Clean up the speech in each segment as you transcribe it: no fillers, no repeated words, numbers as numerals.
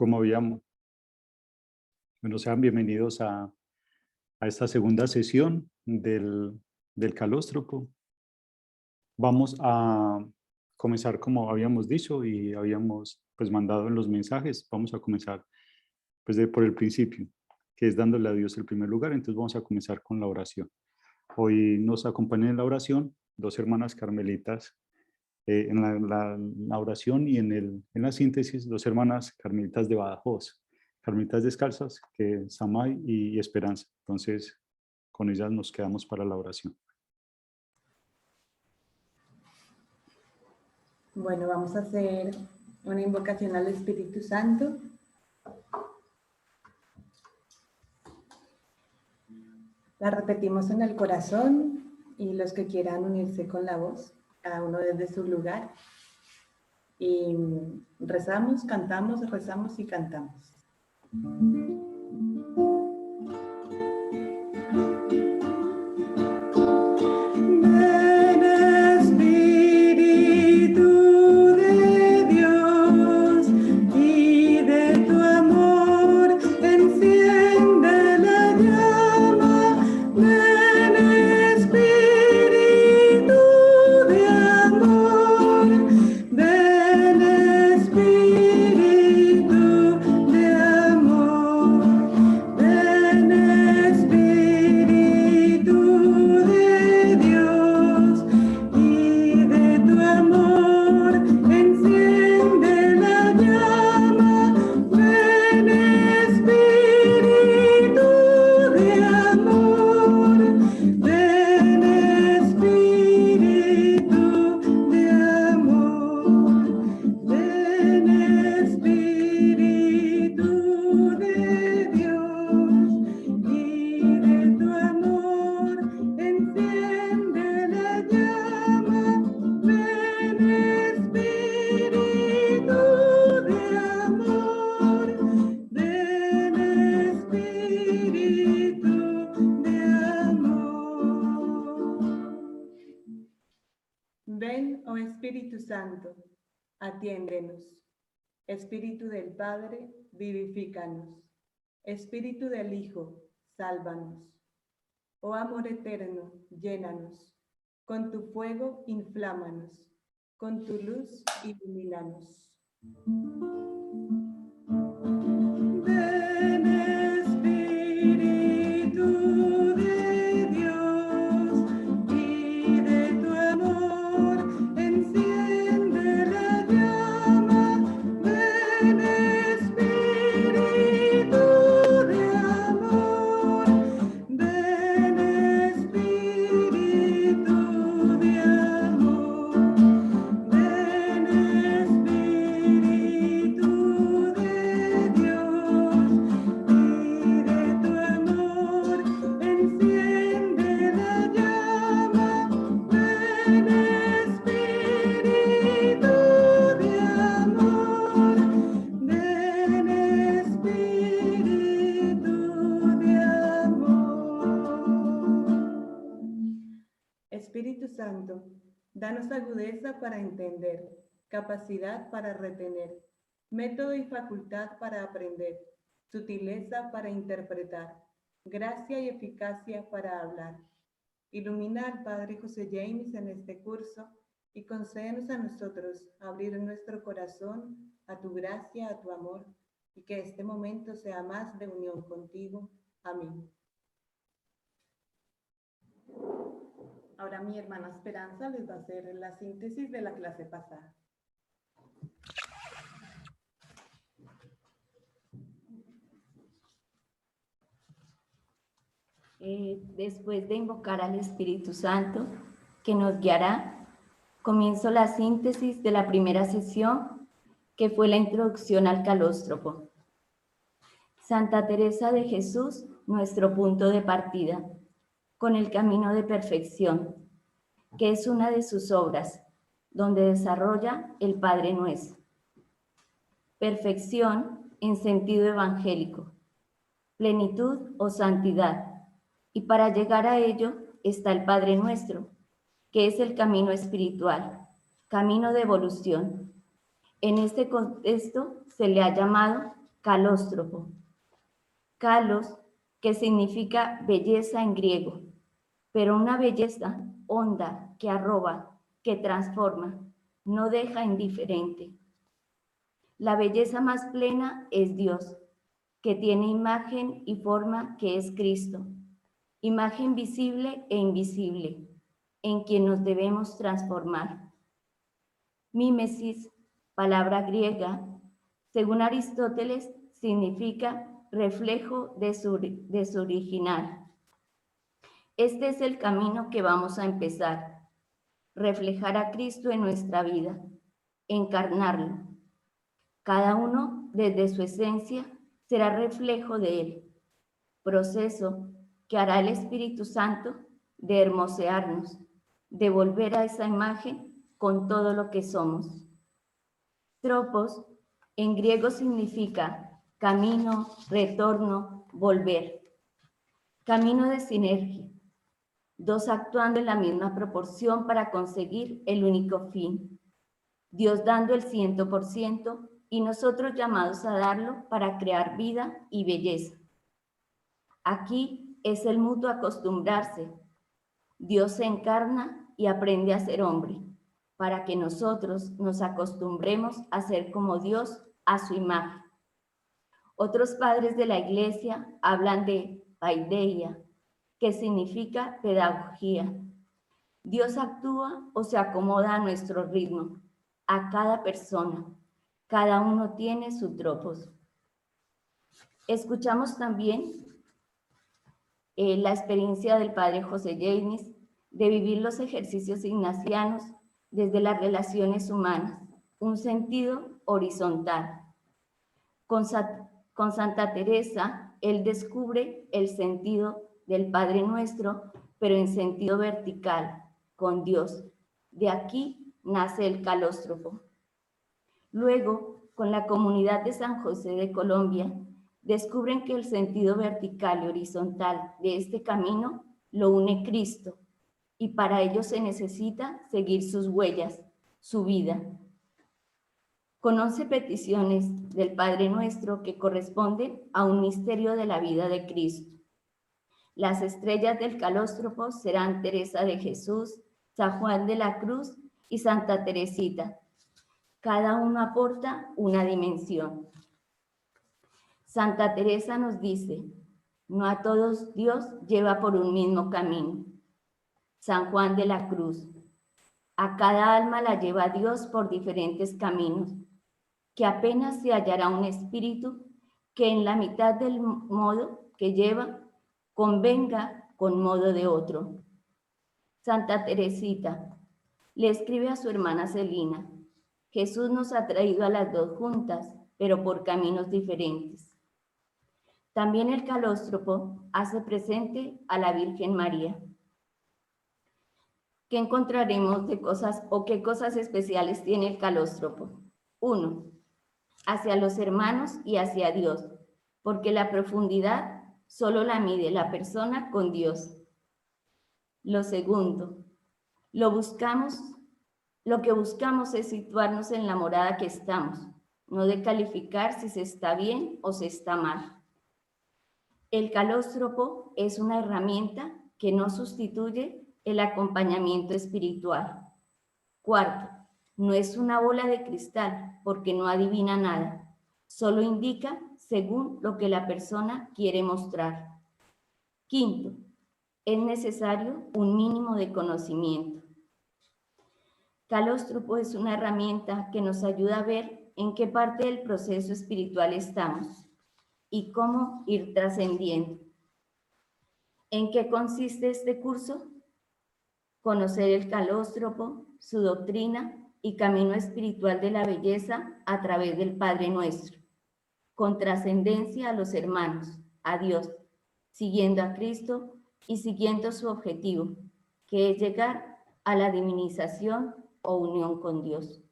como habíamos. Bueno, sean bienvenidos a esta segunda sesión del calóstropo. Vamos a comenzar como habíamos dicho y habíamos pues mandado en los mensajes. Vamos a comenzar pues por el principio, que es dándole a Dios el primer lugar. Entonces vamos a comenzar con la oración. Hoy nos acompañan en la oración dos hermanas carmelitas, en la oración y en la síntesis, dos hermanas carmelitas de Badajoz, carmelitas descalzas, que Samay y Esperanza. Entonces, con ellas nos quedamos para la oración. Bueno, vamos a hacer una invocación al Espíritu Santo. La repetimos en el corazón y los que quieran unirse con la voz, cada uno desde su lugar. Y rezamos, cantamos, rezamos y cantamos. Ven, oh Espíritu Santo, atiéndenos. Espíritu del Padre, vivifícanos. Espíritu del Hijo, sálvanos. Oh amor eterno, llénanos. Con tu fuego, inflámanos. Con tu luz, ilumínanos. Ven, Espíritu de Dios, y de tu amor enciende la llama. Ven, Espíritu de amor. Ven, Espíritu de amor. Ven, Espíritu de Dios, y de tu amor enciende la llama. Ven, Espíritu de amor. Ven, Espíritu de amor. Espíritu Santo, danos agudeza para entender, capacidad para retener, método y facultad para aprender, sutileza para interpretar, gracia y eficacia para hablar. Ilumina al Padre José James en este curso y concédenos a nosotros abrir nuestro corazón a tu gracia, a tu amor, y que este momento sea más de unión contigo. Amén. Ahora mi hermana Esperanza les va a hacer la síntesis de la clase pasada. Después de invocar al Espíritu Santo, que nos guiará, comienzo la síntesis de la primera sesión, que fue la introducción al calóstropo. Santa Teresa de Jesús, nuestro punto de partida, con el camino de perfección, que es una de sus obras, donde desarrolla el Padre Nuestro. Perfección en sentido evangélico, plenitud o santidad, y para llegar a ello está el Padre Nuestro, que es el camino espiritual, camino de evolución. En este contexto se le ha llamado Calóstropo. Kalos, que significa belleza en griego, pero una belleza honda que arroba, que transforma, no deja indiferente. La belleza más plena es Dios, que tiene imagen y forma, que es Cristo, imagen visible e invisible, en quien nos debemos transformar. Mímesis, palabra griega, según Aristóteles, significa reflejo de su original. Este es el camino que vamos a empezar, reflejar a Cristo en nuestra vida, encarnarlo. Cada uno, desde su esencia, será reflejo de Él, proceso que hará el Espíritu Santo de hermosearnos, de volver a esa imagen con todo lo que somos. Tropos en griego significa camino, retorno, volver. Camino de sinergia, dos actuando en la misma proporción para conseguir el único fin. Dios dando el 100% y nosotros llamados a darlo para crear vida y belleza. Aquí es el mutuo acostumbrarse. Dios se encarna y aprende a ser hombre, para que nosotros nos acostumbremos a ser como Dios a su imagen. Otros padres de la Iglesia hablan de paideia, que significa pedagogía. Dios actúa o se acomoda a nuestro ritmo, a cada persona. Cada uno tiene su tropos. Escuchamos también la experiencia del padre José James de vivir los ejercicios ignacianos desde las relaciones humanas, un sentido horizontal. Con Santa Teresa, él descubre el sentido del Padre Nuestro, pero en sentido vertical, con Dios. De aquí nace el calóstropo. Luego, con la comunidad de San José de Colombia, descubren que el sentido vertical y horizontal de este camino lo une Cristo, y para ello se necesita seguir sus huellas, su vida. Con 11 peticiones del Padre Nuestro que corresponden a un misterio de la vida de Cristo. Las estrellas del calóstropo serán Teresa de Jesús, San Juan de la Cruz y Santa Teresita. Cada uno aporta una dimensión. Santa Teresa nos dice, no a todos Dios lleva por un mismo camino. San Juan de la Cruz, a cada alma la lleva Dios por diferentes caminos, que apenas se hallará un espíritu que en la mitad del modo que lleva convenga con modo de otro. Santa Teresita le escribe a su hermana Celina, Jesús nos ha traído a las dos juntas, pero por caminos diferentes. También el calóstropo hace presente a la Virgen María. ¿Qué encontraremos de cosas o qué cosas especiales tiene el calóstropo? 1. Hacia los hermanos y hacia Dios, porque la profundidad solo la mide la persona con Dios. Lo segundo, lo que buscamos es situarnos en la morada que estamos, no de calificar si se está bien o se está mal. El calóstropo es una herramienta que no sustituye el acompañamiento espiritual. Cuarto, no es una bola de cristal porque no adivina nada, solo indica según lo que la persona quiere mostrar. Quinto, es necesario un mínimo de conocimiento. Calóstropo es una herramienta que nos ayuda a ver en qué parte del proceso espiritual estamos y cómo ir trascendiendo. ¿En qué consiste este curso? Conocer el calóstropo, su doctrina y camino espiritual de la belleza a través del Padre Nuestro, con trascendencia a los hermanos, a Dios, siguiendo a Cristo y siguiendo su objetivo, que es llegar a la divinización o unión con Dios.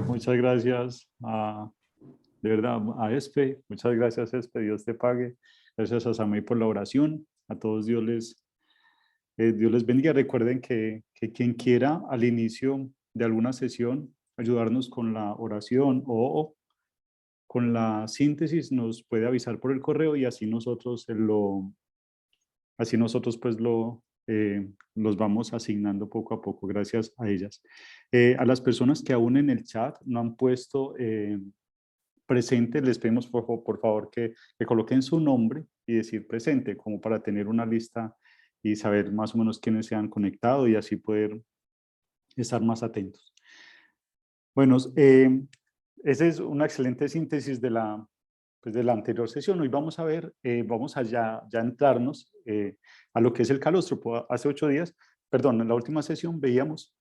Muchas gracias de verdad a Espe, muchas gracias Espe, Dios te pague. Gracias a Samay por la oración, a todos Dios les bendiga. Recuerden que quien quiera al inicio de alguna sesión ayudarnos con la oración o con la síntesis nos puede avisar por el correo y así nosotros pues los vamos asignando poco a poco gracias a ellas. A las personas que aún en el chat no han puesto presente, les pedimos por favor que coloquen su nombre y decir presente, como para tener una lista y saber más o menos quiénes se han conectado y así poder estar más atentos. Bueno, esa es una excelente síntesis de la anterior sesión. Hoy vamos a ver, vamos a ya entrarnos a lo que es el calóstropo. Hace 8 días, perdón, en la última sesión veíamos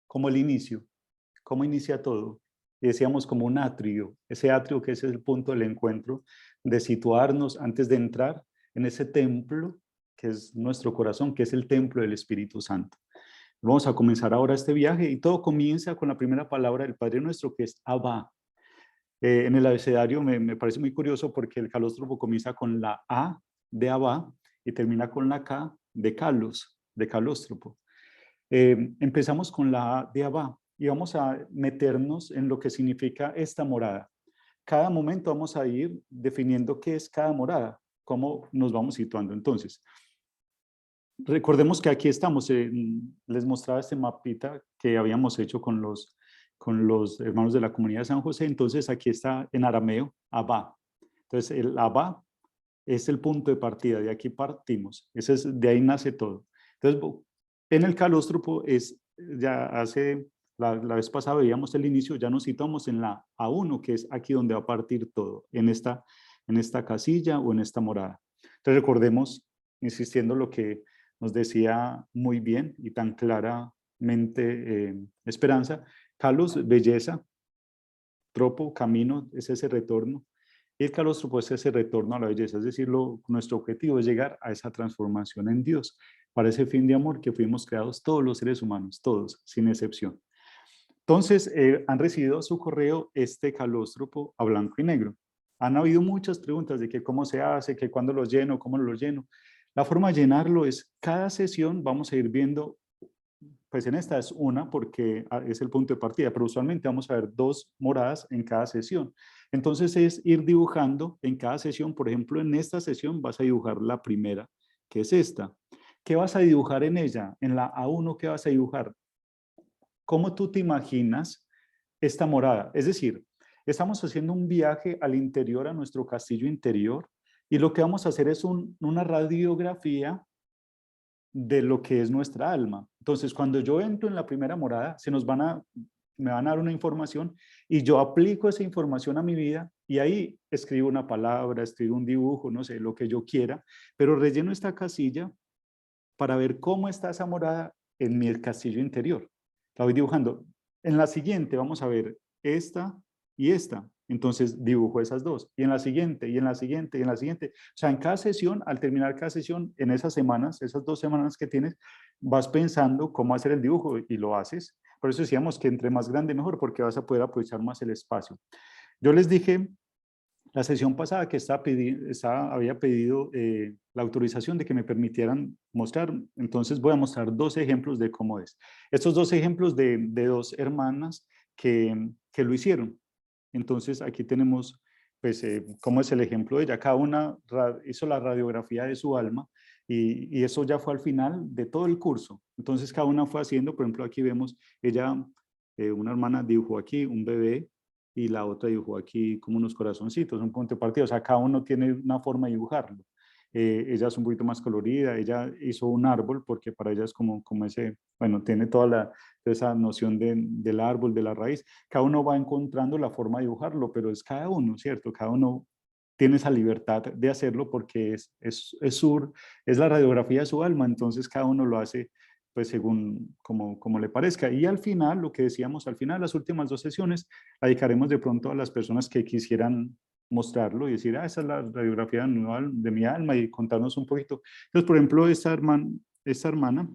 como el inicio, cómo inicia todo. Y decíamos como un atrio, ese atrio que es el punto del encuentro, de situarnos antes de entrar en ese templo que es nuestro corazón, que es el templo del Espíritu Santo. Vamos a comenzar ahora este viaje y todo comienza con la primera palabra del Padre Nuestro, que es Abba. En el abecedario me parece muy curioso porque el calóstropo comienza con la A de Abba y termina con la K de Kalos, de calóstropo. Empezamos con la A de Abba y vamos a meternos en lo que significa esta morada. Cada momento vamos a ir definiendo qué es cada morada, cómo nos vamos situando. Entonces, recordemos que aquí estamos, les mostraba este mapita que habíamos hecho con los hermanos de la comunidad de San José. Entonces aquí está en arameo, Abba. Entonces el Abba es el punto de partida, de aquí partimos, de ahí nace todo. Entonces en el calóstropo ya hace, la vez pasada veíamos el inicio, ya nos situamos en la A1, que es aquí donde va a partir todo, en esta casilla o en esta morada. Entonces recordemos, insistiendo lo que nos decía muy bien y tan claramente Esperanza, Kalos, belleza, tropo, camino, es ese retorno, y el calóstropo es ese retorno a la belleza, es decir, nuestro objetivo es llegar a esa transformación en Dios, para ese fin de amor que fuimos creados todos los seres humanos, todos, sin excepción. Entonces, han recibido su correo este calóstropo a blanco y negro. Han habido muchas preguntas de que cómo se hace, que cuándo lo lleno, cómo lo lleno. La forma de llenarlo es, cada sesión vamos a ir viendo, pues en esta es una porque es el punto de partida, pero usualmente vamos a ver 2 moradas en cada sesión. Entonces es ir dibujando en cada sesión, por ejemplo, en esta sesión vas a dibujar la primera, que es esta. ¿Qué vas a dibujar en ella? En la A1, ¿qué vas a dibujar? ¿Cómo tú te imaginas esta morada? Es decir, estamos haciendo un viaje al interior, a nuestro castillo interior, y lo que vamos a hacer es una radiografía de lo que es nuestra alma. Entonces, cuando yo entro en la primera morada, me van a dar una información y yo aplico esa información a mi vida y ahí escribo una palabra, escribo un dibujo, no sé, lo que yo quiera, pero relleno esta casilla para ver cómo está esa morada en mi castillo interior. La voy dibujando. En la siguiente vamos a ver esta y esta. Entonces dibujo esas 2. Y en la siguiente, y en la siguiente, y en la siguiente. O sea, en cada sesión, al terminar cada sesión, en esas semanas, esas 2 semanas que tienes, vas pensando cómo hacer el dibujo y lo haces. Por eso decíamos que entre más grande mejor, porque vas a poder aprovechar más el espacio. Yo les dije la sesión pasada que había pedido la autorización de que me permitieran mostrar, entonces voy a mostrar 2 ejemplos de cómo es. Estos 2 ejemplos de 2 hermanas que lo hicieron. Entonces aquí tenemos pues cómo es el ejemplo de ella. Cada una hizo la radiografía de su alma y eso ya fue al final de todo el curso. Entonces cada una fue haciendo, por ejemplo aquí vemos, una hermana dibujó aquí un bebé, y la otra dibujó aquí como unos corazoncitos, un punto de partida. O sea, cada uno tiene una forma de dibujarlo. Ella es un poquito más colorida, ella hizo un árbol porque para ella es como ese, bueno, tiene toda esa noción del árbol, de la raíz. Cada uno va encontrando la forma de dibujarlo, pero es cada uno, ¿cierto? Cada uno tiene esa libertad de hacerlo porque es la radiografía de su alma, entonces cada uno lo hace pues según como le parezca. Y al final, lo que decíamos, al final, las últimas 2 sesiones, la dedicaremos de pronto a las personas que quisieran mostrarlo y decir, esa es la radiografía anual de mi alma y contarnos un poquito. Entonces, por ejemplo, esta hermana,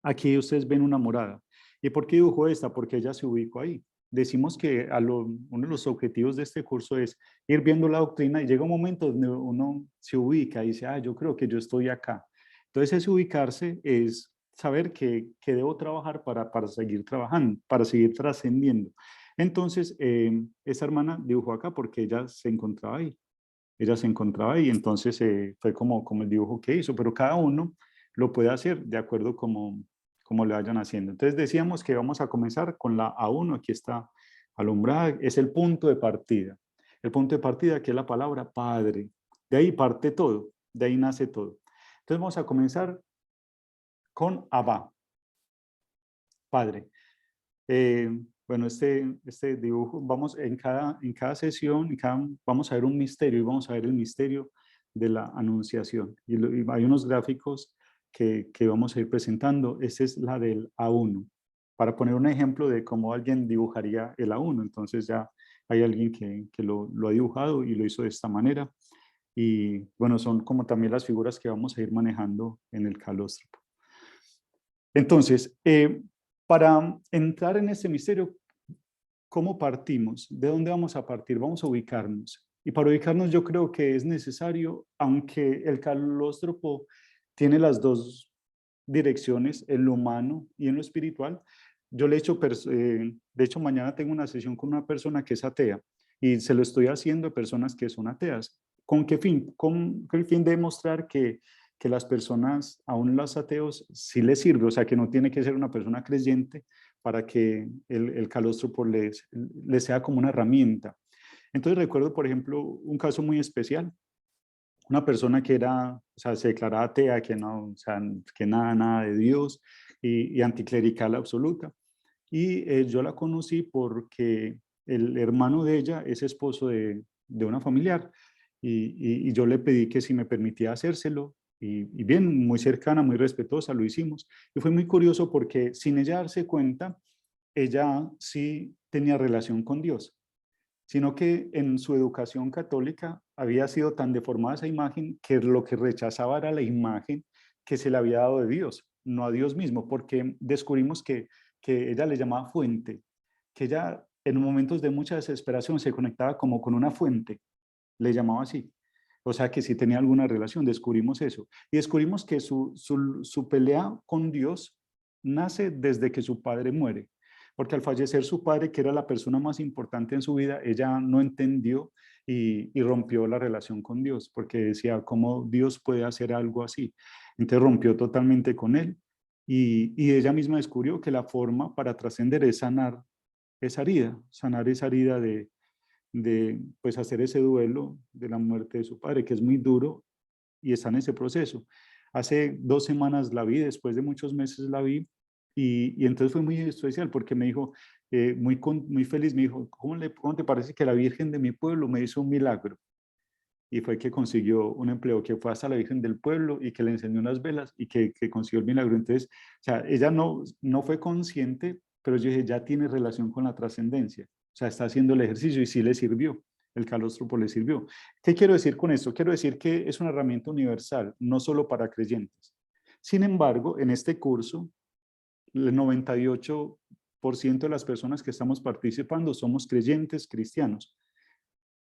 aquí ustedes ven una morada. ¿Y por qué dibujó esta? Porque ella se ubicó ahí. Decimos que uno de los objetivos de este curso es ir viendo la doctrina y llega un momento donde uno se ubica y dice, yo creo que yo estoy acá. Entonces, ese ubicarse es saber que debo trabajar para seguir trabajando, para seguir trascendiendo. Entonces, esa hermana dibujó acá porque ella se encontraba ahí. Ella se encontraba ahí, entonces fue como el dibujo que hizo, pero cada uno lo puede hacer de acuerdo como le vayan haciendo. Entonces decíamos que vamos a comenzar con la A1, aquí está alumbrada, es el punto de partida. El punto de partida que es la palabra Padre. De ahí parte todo, de ahí nace todo. Entonces vamos a comenzar con Abba, Padre. Bueno, este dibujo, vamos en cada sesión, vamos a ver un misterio y vamos a ver el misterio de la anunciación. Y hay unos gráficos que vamos a ir presentando. Esta es la del A1, para poner un ejemplo de cómo alguien dibujaría el A1. Entonces ya hay alguien que lo ha dibujado y lo hizo de esta manera. Y bueno, son como también las figuras que vamos a ir manejando en el calóstropo. Entonces, para entrar en este misterio, ¿cómo partimos? ¿De dónde vamos a partir? Vamos a ubicarnos. Y para ubicarnos yo creo que es necesario, aunque el calóstropo tiene las dos direcciones, en lo humano y en lo espiritual. Yo le he hecho, de hecho mañana tengo una sesión con una persona que es atea y se lo estoy haciendo a personas que son ateas. ¿Con qué fin? Con el fin de demostrar que las personas, aún los ateos, sí les sirve, o sea, que no tiene que ser una persona creyente para que el calóstropo les sea como una herramienta. Entonces recuerdo, por ejemplo, un caso muy especial. Una persona que era, o sea, se declaraba atea, que no, o sea, que nada de Dios y anticlerical absoluta. Y yo la conocí porque el hermano de ella es esposo de una familiar y yo le pedí que si me permitía hacérselo y bien, muy cercana, muy respetuosa, lo hicimos. Y fue muy curioso porque sin ella darse cuenta, ella sí tenía relación con Dios, sino que en su educación católica había sido tan deformada esa imagen que lo que rechazaba era la imagen que se le había dado de Dios, no a Dios mismo, porque descubrimos que ella le llamaba fuente, que ella en momentos de mucha desesperación se conectaba como con una fuente, le llamaba así. O sea que sí tenía alguna relación, descubrimos eso. Y descubrimos que su pelea con Dios nace desde que su padre muere, porque al fallecer su padre, que era la persona más importante en su vida, ella no entendió y rompió la relación con Dios, porque decía, ¿cómo Dios puede hacer algo así? Entonces rompió totalmente con él y ella misma descubrió que la forma para trascender es sanar esa herida de pues hacer ese duelo de la muerte de su padre, que es muy duro y está en ese proceso. Hace 2 semanas la vi, después de muchos meses la vi y entonces fue muy especial porque me dijo, muy feliz, me dijo, ¿cómo te parece que la Virgen de mi pueblo me hizo un milagro? Y fue que consiguió un empleo, que fue hasta la Virgen del pueblo y que le enseñó unas velas y que consiguió el milagro. Entonces, o sea, ella no fue consciente, pero yo dije, ya tiene relación con la trascendencia. O sea, está haciendo el ejercicio y sí le sirvió. El calóstropo le sirvió. ¿Qué quiero decir con esto? Quiero decir que es una herramienta universal, no solo para creyentes. Sin embargo, en este curso, el 98% de las personas que estamos participando somos creyentes cristianos.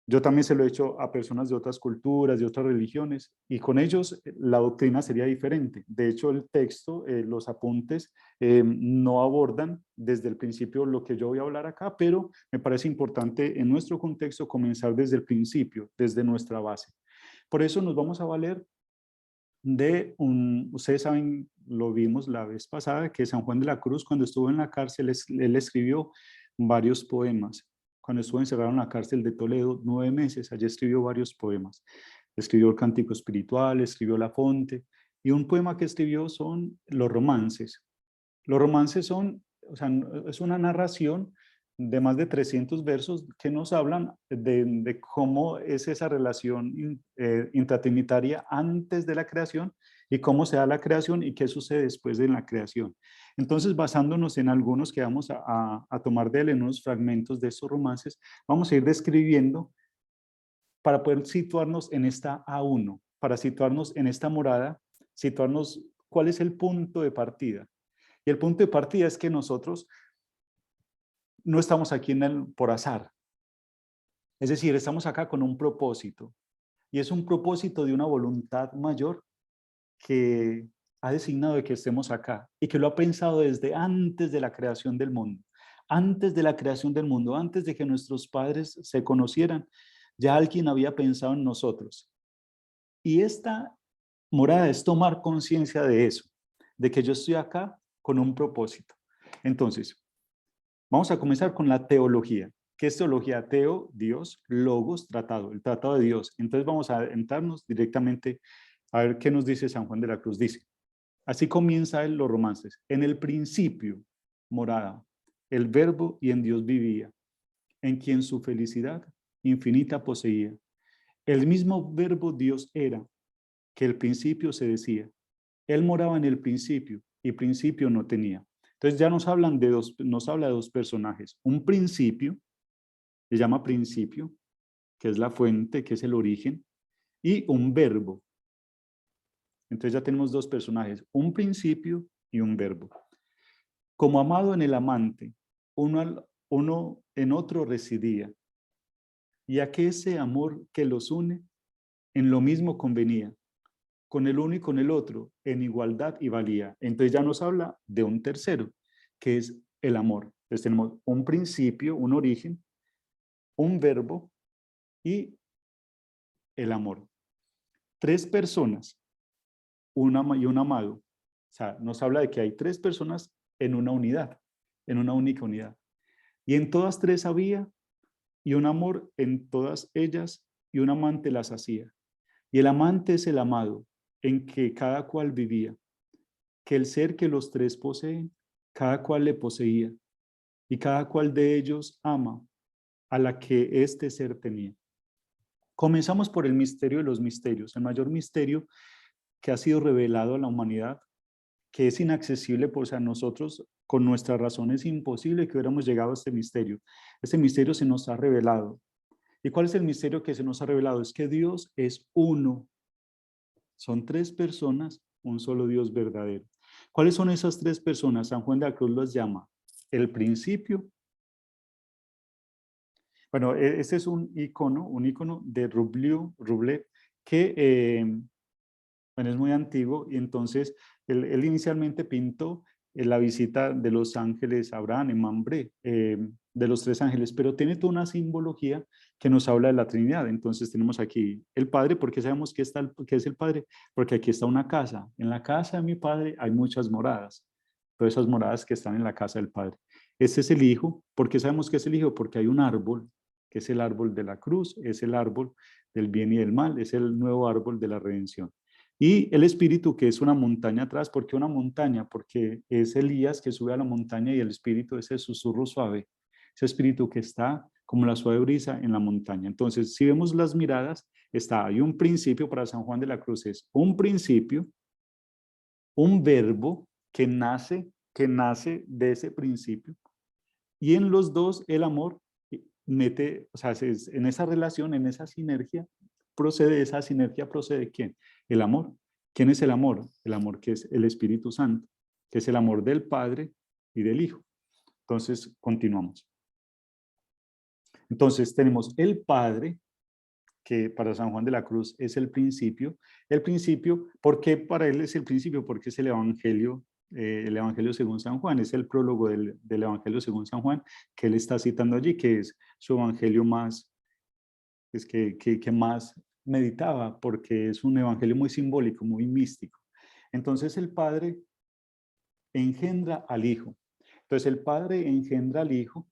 Yo también se lo he hecho a personas de otras culturas, de otras religiones, y con ellos la doctrina sería diferente. De hecho, el texto, los apuntes, no abordan desde el principio lo que yo voy a hablar acá, pero me parece importante en nuestro contexto comenzar desde el principio, desde nuestra base. Por eso nos vamos a valer ustedes saben, lo vimos la vez pasada, que San Juan de la Cruz, cuando estuvo en la cárcel, él escribió varios poemas. Cuando estuvo encerrado en la cárcel de Toledo, 9 meses, allí escribió varios poemas. Escribió el Cántico Espiritual, escribió La Fonte, y un poema que escribió son los romances. Los romances son, o sea, es una narración de más de 300 versos que nos hablan de cómo es esa relación intratrinitaria antes de la creación y cómo se da la creación y qué sucede después de la creación. Entonces, basándonos en algunos que vamos a tomar de él, en unos fragmentos de estos romances, vamos a ir describiendo para poder situarnos en esta A1, para situarnos en esta morada, situarnos cuál es el punto de partida. Y el punto de partida es que nosotros no estamos aquí por azar. Es decir, estamos acá con un propósito. Y es un propósito de una voluntad mayor que ha designado de que estemos acá y que lo ha pensado desde antes de la creación del mundo. Antes de la creación del mundo, antes de que nuestros padres se conocieran, ya alguien había pensado en nosotros. Y esta morada es tomar conciencia de eso, de que yo estoy acá con un propósito. Entonces, vamos a comenzar con la teología. ¿Qué es teología? Teo, Dios, logos, tratado, el tratado de Dios. Entonces vamos a entrarnos directamente a ver qué nos dice San Juan de la Cruz. Dice, así comienza él los romances. En el principio morada el verbo y en Dios vivía, en quien su felicidad infinita poseía. El mismo verbo Dios era, que el principio se decía. Él moraba en el principio y principio no tenía. Entonces ya nos habla de dos personajes. Un principio, se llama principio, que es la fuente, que es el origen, y un verbo. Entonces ya tenemos dos personajes, un principio y un verbo. Como amado en el amante, uno en otro residía, y a que ese amor que los une, en lo mismo convenía, con el uno y con el otro, en igualdad y valía. Entonces ya nos habla de un tercero, que es el amor. Entonces tenemos un principio, un origen, un verbo y el amor. Tres personas, y un amado. O sea, nos habla de que hay tres personas en una unidad, en una única unidad. Y en todas tres había, y un amor en todas ellas, y un amante las hacía. Y el amante es el amado, en que cada cual vivía, que el ser que los tres poseen, cada cual le poseía, y cada cual de ellos ama a la que este ser tenía. Comenzamos por el misterio de los misterios, el mayor misterio que ha sido revelado a la humanidad, que es inaccesible, pues a nosotros con nuestra razón es imposible que hubiéramos llegado a este misterio. Este misterio se nos ha revelado. ¿Y cuál es el misterio que se nos ha revelado? Es que Dios es uno. Son tres personas, un solo Dios verdadero. ¿Cuáles son esas tres personas? San Juan de la Cruz los llama el principio. Bueno, este es un icono de Rublev, que bueno, es muy antiguo, y entonces él inicialmente pintó la visita de los ángeles Abraham en Mambré, de los tres ángeles, pero tiene toda una simbología que nos habla de la Trinidad. Entonces tenemos aquí el Padre. ¿Por qué sabemos que es el Padre? Porque aquí está una casa. En la casa de mi Padre hay muchas moradas, todas esas moradas que están en la casa del Padre. Este es el Hijo. ¿Por qué sabemos que es el Hijo? Porque hay un árbol, que es el árbol de la cruz, es el árbol del bien y del mal, es el nuevo árbol de la redención. Y el Espíritu, que es una montaña atrás. ¿Por qué una montaña? Porque es Elías que sube a la montaña, y el Espíritu es el susurro suave, ese Espíritu que está como la suave brisa en la montaña. Entonces, si vemos las miradas, hay un principio. Para San Juan de la Cruz es un principio, un verbo que nace de ese principio, y en los dos el amor mete, o sea, en esa relación, en esa sinergia, procede ¿quién? El amor. ¿Quién es el amor? El amor que es el Espíritu Santo, que es el amor del Padre y del Hijo. Entonces, continuamos. Entonces, tenemos el Padre, que para San Juan de la Cruz es el principio. El principio, ¿por qué para él es el principio? Porque es el Evangelio según San Juan, es el prólogo del Evangelio según San Juan, que él está citando allí, que es su Evangelio más, es que más meditaba, porque es un Evangelio muy simbólico, muy místico. Entonces el Padre engendra al Hijo. Entonces el Padre engendra al Hijo,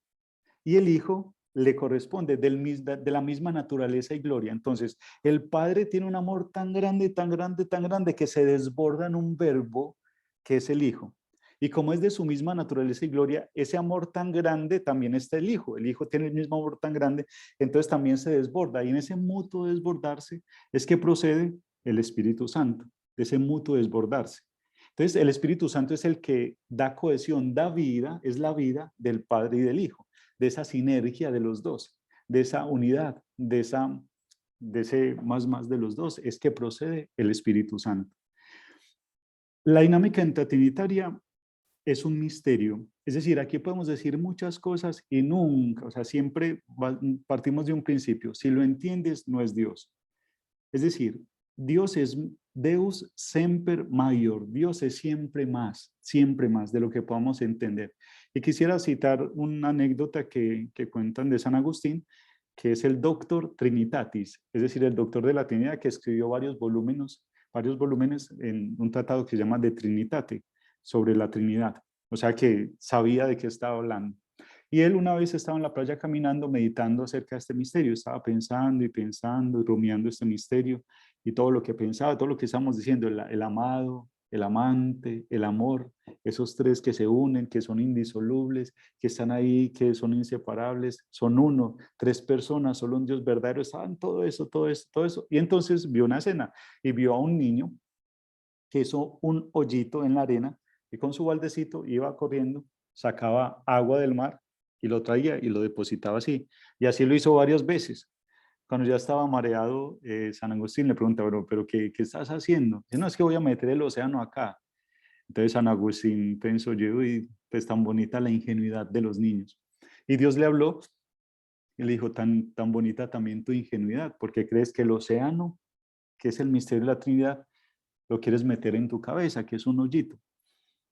y el Hijo le corresponde de la misma naturaleza y gloria. Entonces, el Padre tiene un amor tan grande, tan grande, tan grande, que se desborda en un verbo que es el Hijo. Y como es de su misma naturaleza y gloria, ese amor tan grande también está el Hijo. El Hijo tiene el mismo amor tan grande, entonces también se desborda. Y en ese mutuo desbordarse es que procede el Espíritu Santo, de ese mutuo desbordarse. Entonces, el Espíritu Santo es el que da cohesión, da vida, es la vida del Padre y del Hijo, de esa sinergia de los dos, de esa unidad, de ese más de los dos, es que procede el Espíritu Santo. La dinámica intratrinitaria es un misterio. Es decir, aquí podemos decir muchas cosas y nunca, o sea, siempre partimos de un principio. Si lo entiendes, no es Dios. Es decir, Dios es Deus semper maior. Dios es siempre más de lo que podamos entender. Y quisiera citar una anécdota que cuentan de San Agustín, que es el Doctor Trinitatis, es decir, el doctor de la Trinidad, que escribió varios volúmenes en un tratado que se llama De Trinitate, sobre la Trinidad. O sea que sabía de qué estaba hablando. Y él una vez estaba en la playa caminando, meditando acerca de este misterio, estaba pensando y pensando y rumiando este misterio y todo lo que pensaba, todo lo que estamos diciendo, el amado, el amante, el amor, esos tres que se unen, que son indisolubles, que están ahí, que son inseparables, son uno, tres personas, solo un Dios verdadero, estaban todo eso, todo eso, todo eso. Y entonces vio una escena y vio a un niño que hizo un hoyito en la arena y con su baldecito iba corriendo, sacaba agua del mar y lo traía y lo depositaba así. Y así lo hizo varias veces. Cuando ya estaba mareado, San Agustín le pregunta, pero ¿qué estás haciendo? Dice, no, es que voy a meter el océano acá. Entonces San Agustín pensó, yo, y pues tan bonita la ingenuidad de los niños. Y Dios le habló y le dijo, tan bonita también tu ingenuidad, porque crees que el océano, que es el misterio de la Trinidad, lo quieres meter en tu cabeza, que es un hoyito.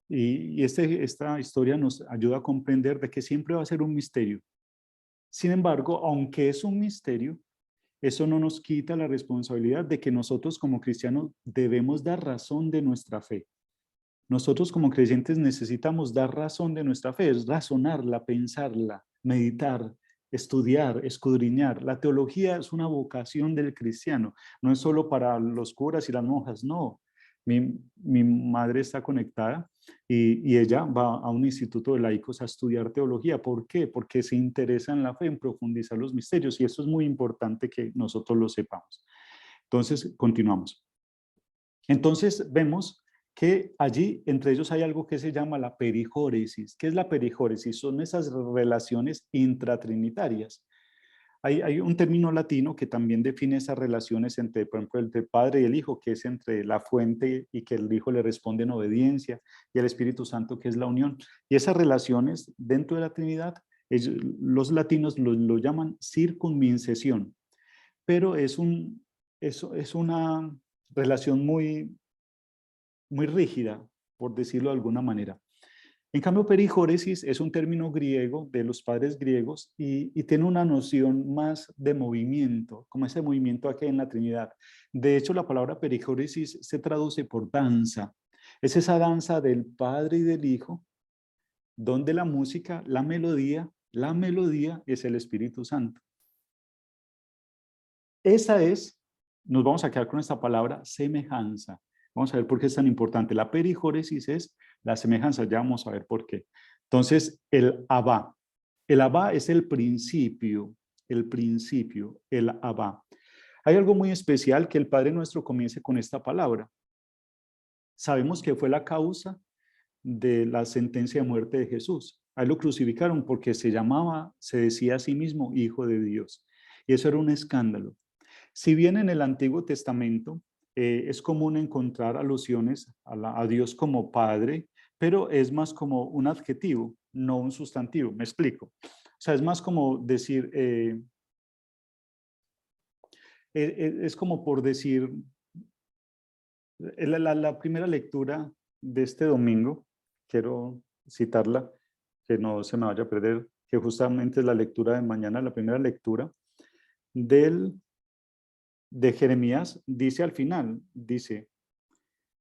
Y esta historia nos ayuda a comprender de que siempre va a ser un misterio. Sin embargo, aunque es un misterio, eso no nos quita la responsabilidad de que nosotros como cristianos debemos dar razón de nuestra fe. Nosotros como creyentes necesitamos dar razón de nuestra fe, es razonarla, pensarla, meditar, estudiar, escudriñar. La teología es una vocación del cristiano, no es solo para los curas y las monjas, no. Mi madre está conectada y ella va a un instituto de laicos a estudiar teología. ¿Por qué? Porque se interesa en la fe, en profundizar los misterios y eso es muy importante que nosotros lo sepamos. Entonces, continuamos. Entonces, vemos que allí entre ellos hay algo que se llama la perijóresis. ¿Qué es la perijóresis? Son esas relaciones intratrinitarias. Hay un término latino que también define esas relaciones entre, por ejemplo, entre el Padre y el Hijo, que es entre la fuente y que el Hijo le responde en obediencia, y el Espíritu Santo, que es la unión. Y esas relaciones dentro de la Trinidad, los latinos lo llaman circunmincesión, pero es una relación muy rígida, por decirlo de alguna manera. En cambio, perijóresis es un término griego de los padres griegos y tiene una noción más de movimiento, como ese movimiento aquí en la Trinidad. De hecho, la palabra perijóresis se traduce por danza. Es esa danza del Padre y del Hijo, donde la música, la melodía es el Espíritu Santo. Nos vamos a quedar con esta palabra, semejanza. Vamos a ver por qué es tan importante. La perijóresis es la semejanza, ya vamos a ver por qué. Entonces, el Abba. El Abba es el principio, el Abba. Hay algo muy especial que el Padre Nuestro comience con esta palabra. Sabemos que fue la causa de la sentencia de muerte de Jesús. A él lo crucificaron porque se decía a sí mismo Hijo de Dios. Y eso era un escándalo. Si bien en el Antiguo Testamento es común encontrar alusiones a Dios como Padre, pero es más como un adjetivo, no un sustantivo. Me explico. O sea, es más como decir, es como por decir, la primera lectura de este domingo, quiero citarla, que no se me vaya a perder, que justamente es la lectura de mañana, la primera lectura de Jeremías, dice al final, dice,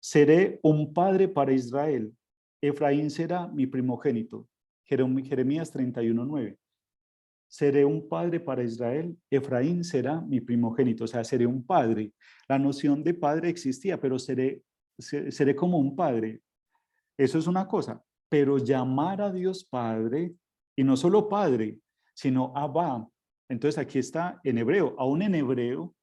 seré un padre para Israel, Efraín será mi primogénito. Jeremías 31:9. Seré un padre para Israel, Efraín será mi primogénito, o sea, seré un padre. La noción de padre existía, pero seré como un padre. Eso es una cosa, pero llamar a Dios Padre, y no solo Padre, sino Abba. Entonces aquí está en hebreo, aún en hebreo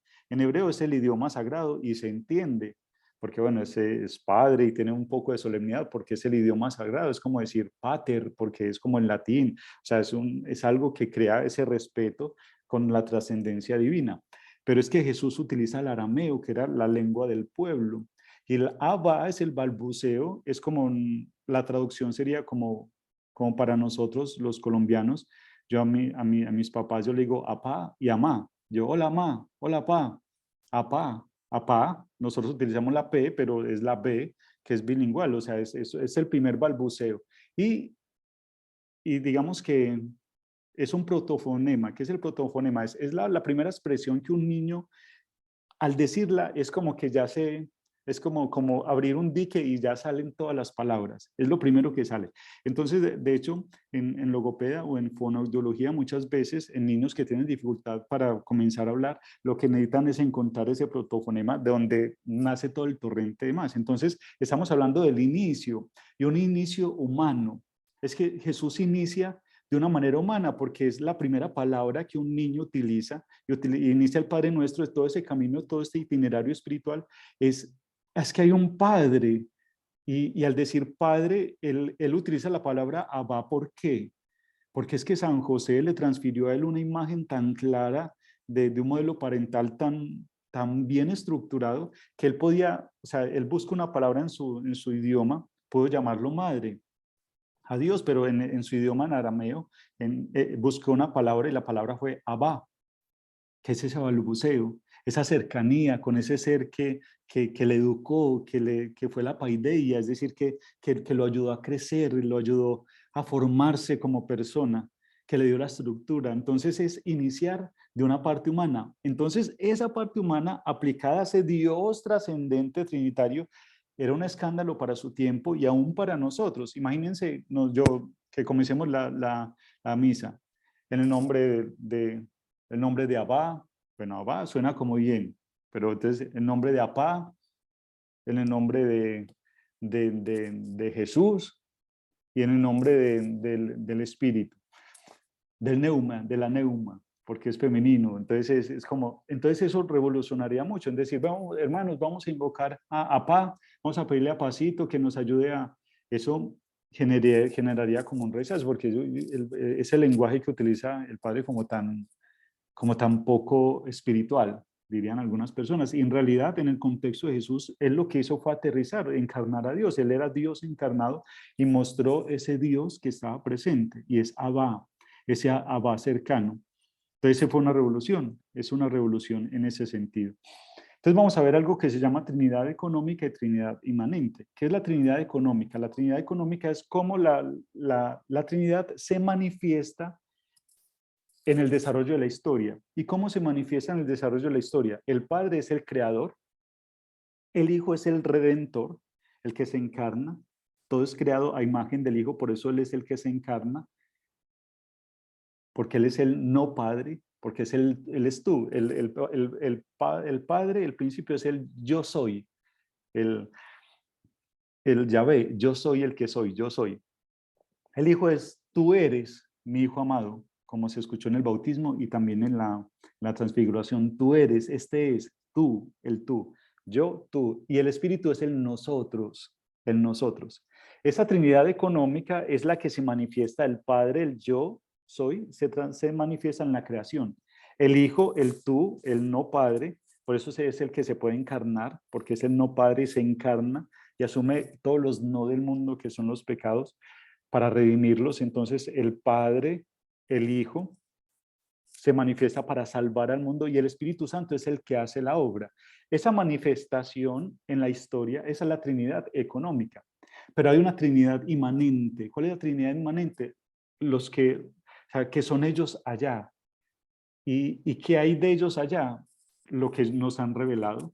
es el idioma sagrado y se entiende, porque bueno, ese es Padre y tiene un poco de solemnidad porque es el idioma sagrado, es como decir Pater, porque es como en latín, o sea, es algo que crea ese respeto con la trascendencia divina. Pero es que Jesús utiliza el arameo, que era la lengua del pueblo. Y el Abba es el balbuceo, es como la traducción sería como para nosotros los colombianos. Yo a mis papás yo le digo apá y amá. Yo, hola amá, hola pa, apá, apá. Nosotros utilizamos la P, pero es la B, que es bilingüal, o sea, es el primer balbuceo. Y y digamos que es un protofonema. ¿Qué es el protofonema? Es la primera expresión que un niño, al decirla, es como que ya es como abrir un dique y ya salen todas las palabras. Es lo primero que sale. Entonces, de hecho, en logopeda o en fonoaudiología, muchas veces en niños que tienen dificultad para comenzar a hablar, lo que necesitan es encontrar ese protofonema de donde nace todo el torrente de más. Entonces, estamos hablando del inicio, y un inicio humano. Es que Jesús inicia de una manera humana, porque es la primera palabra que un niño utiliza y inicia el Padre Nuestro, de todo ese camino, todo este itinerario espiritual, es que hay un Padre, y al decir Padre, él utiliza la palabra Abba. ¿Por qué? Porque es que San José le transfirió a él una imagen tan clara de un modelo parental tan bien estructurado, que él podía, o sea, él busca una palabra en su idioma, puedo llamarlo madre a Dios, pero en su idioma, en arameo, buscó una palabra, y la palabra fue Abba, que es ese balbuceo, esa cercanía con ese ser que le educó, que fue la paideia, es decir, que lo ayudó a crecer, lo ayudó a formarse como persona, que le dio la estructura. Entonces es iniciar de una parte humana. Entonces esa parte humana aplicada a ese Dios trascendente trinitario era un escándalo para su tiempo y aún para nosotros. Imagínense que comencemos la misa en el nombre el nombre de Abba. Bueno, Abba suena como bien, pero entonces el nombre de Apá, en el nombre de Jesús, y en el nombre del Espíritu, del neuma, de la neuma, porque es femenino. Entonces entonces eso revolucionaría mucho. Es decir, vamos, hermanos, vamos a invocar a Apá, vamos a pedirle a Pacito que nos ayude eso. Generaría como un rechazo, porque ese lenguaje que utiliza el Padre como tan poco espiritual, dirían algunas personas. Y en realidad, en el contexto de Jesús, él lo que hizo fue aterrizar, encarnar a Dios. Él era Dios encarnado y mostró ese Dios que estaba presente, y es Abba, ese Abba cercano. Entonces, esa fue una revolución, es una revolución en ese sentido. Entonces vamos a ver algo que se llama Trinidad económica y Trinidad inmanente. ¿Qué es la Trinidad económica? La Trinidad económica es cómo la Trinidad se manifiesta en el desarrollo de la historia. ¿Y cómo se manifiesta en el desarrollo de la historia? El Padre es el creador, el Hijo es el redentor, el que se encarna, todo es creado a imagen del Hijo, por eso Él es el que se encarna, porque Él es el no Padre, porque Él es tú, el Padre, el principio es el yo soy, el Yahvé, yo soy el que soy, yo soy. El Hijo es tú eres mi Hijo amado, como se escuchó en el bautismo y también en la transfiguración. Tú eres, este es, tú, el tú, yo, tú. Y el Espíritu es el nosotros, el nosotros. Esa Trinidad económica es la que se manifiesta, el Padre, el yo soy, se manifiesta en la creación. El Hijo, el tú, el no Padre, por eso es el que se puede encarnar, porque es el no Padre y se encarna y asume todos los no del mundo que son los pecados, para redimirlos. Entonces el Padre, el Hijo, se manifiesta para salvar al mundo, y el Espíritu Santo es el que hace la obra. Esa manifestación en la historia, esa es la Trinidad económica. Pero hay una Trinidad inmanente. ¿Cuál es la Trinidad inmanente? Que son ellos allá. ¿Y qué hay de ellos allá? Lo que nos han revelado,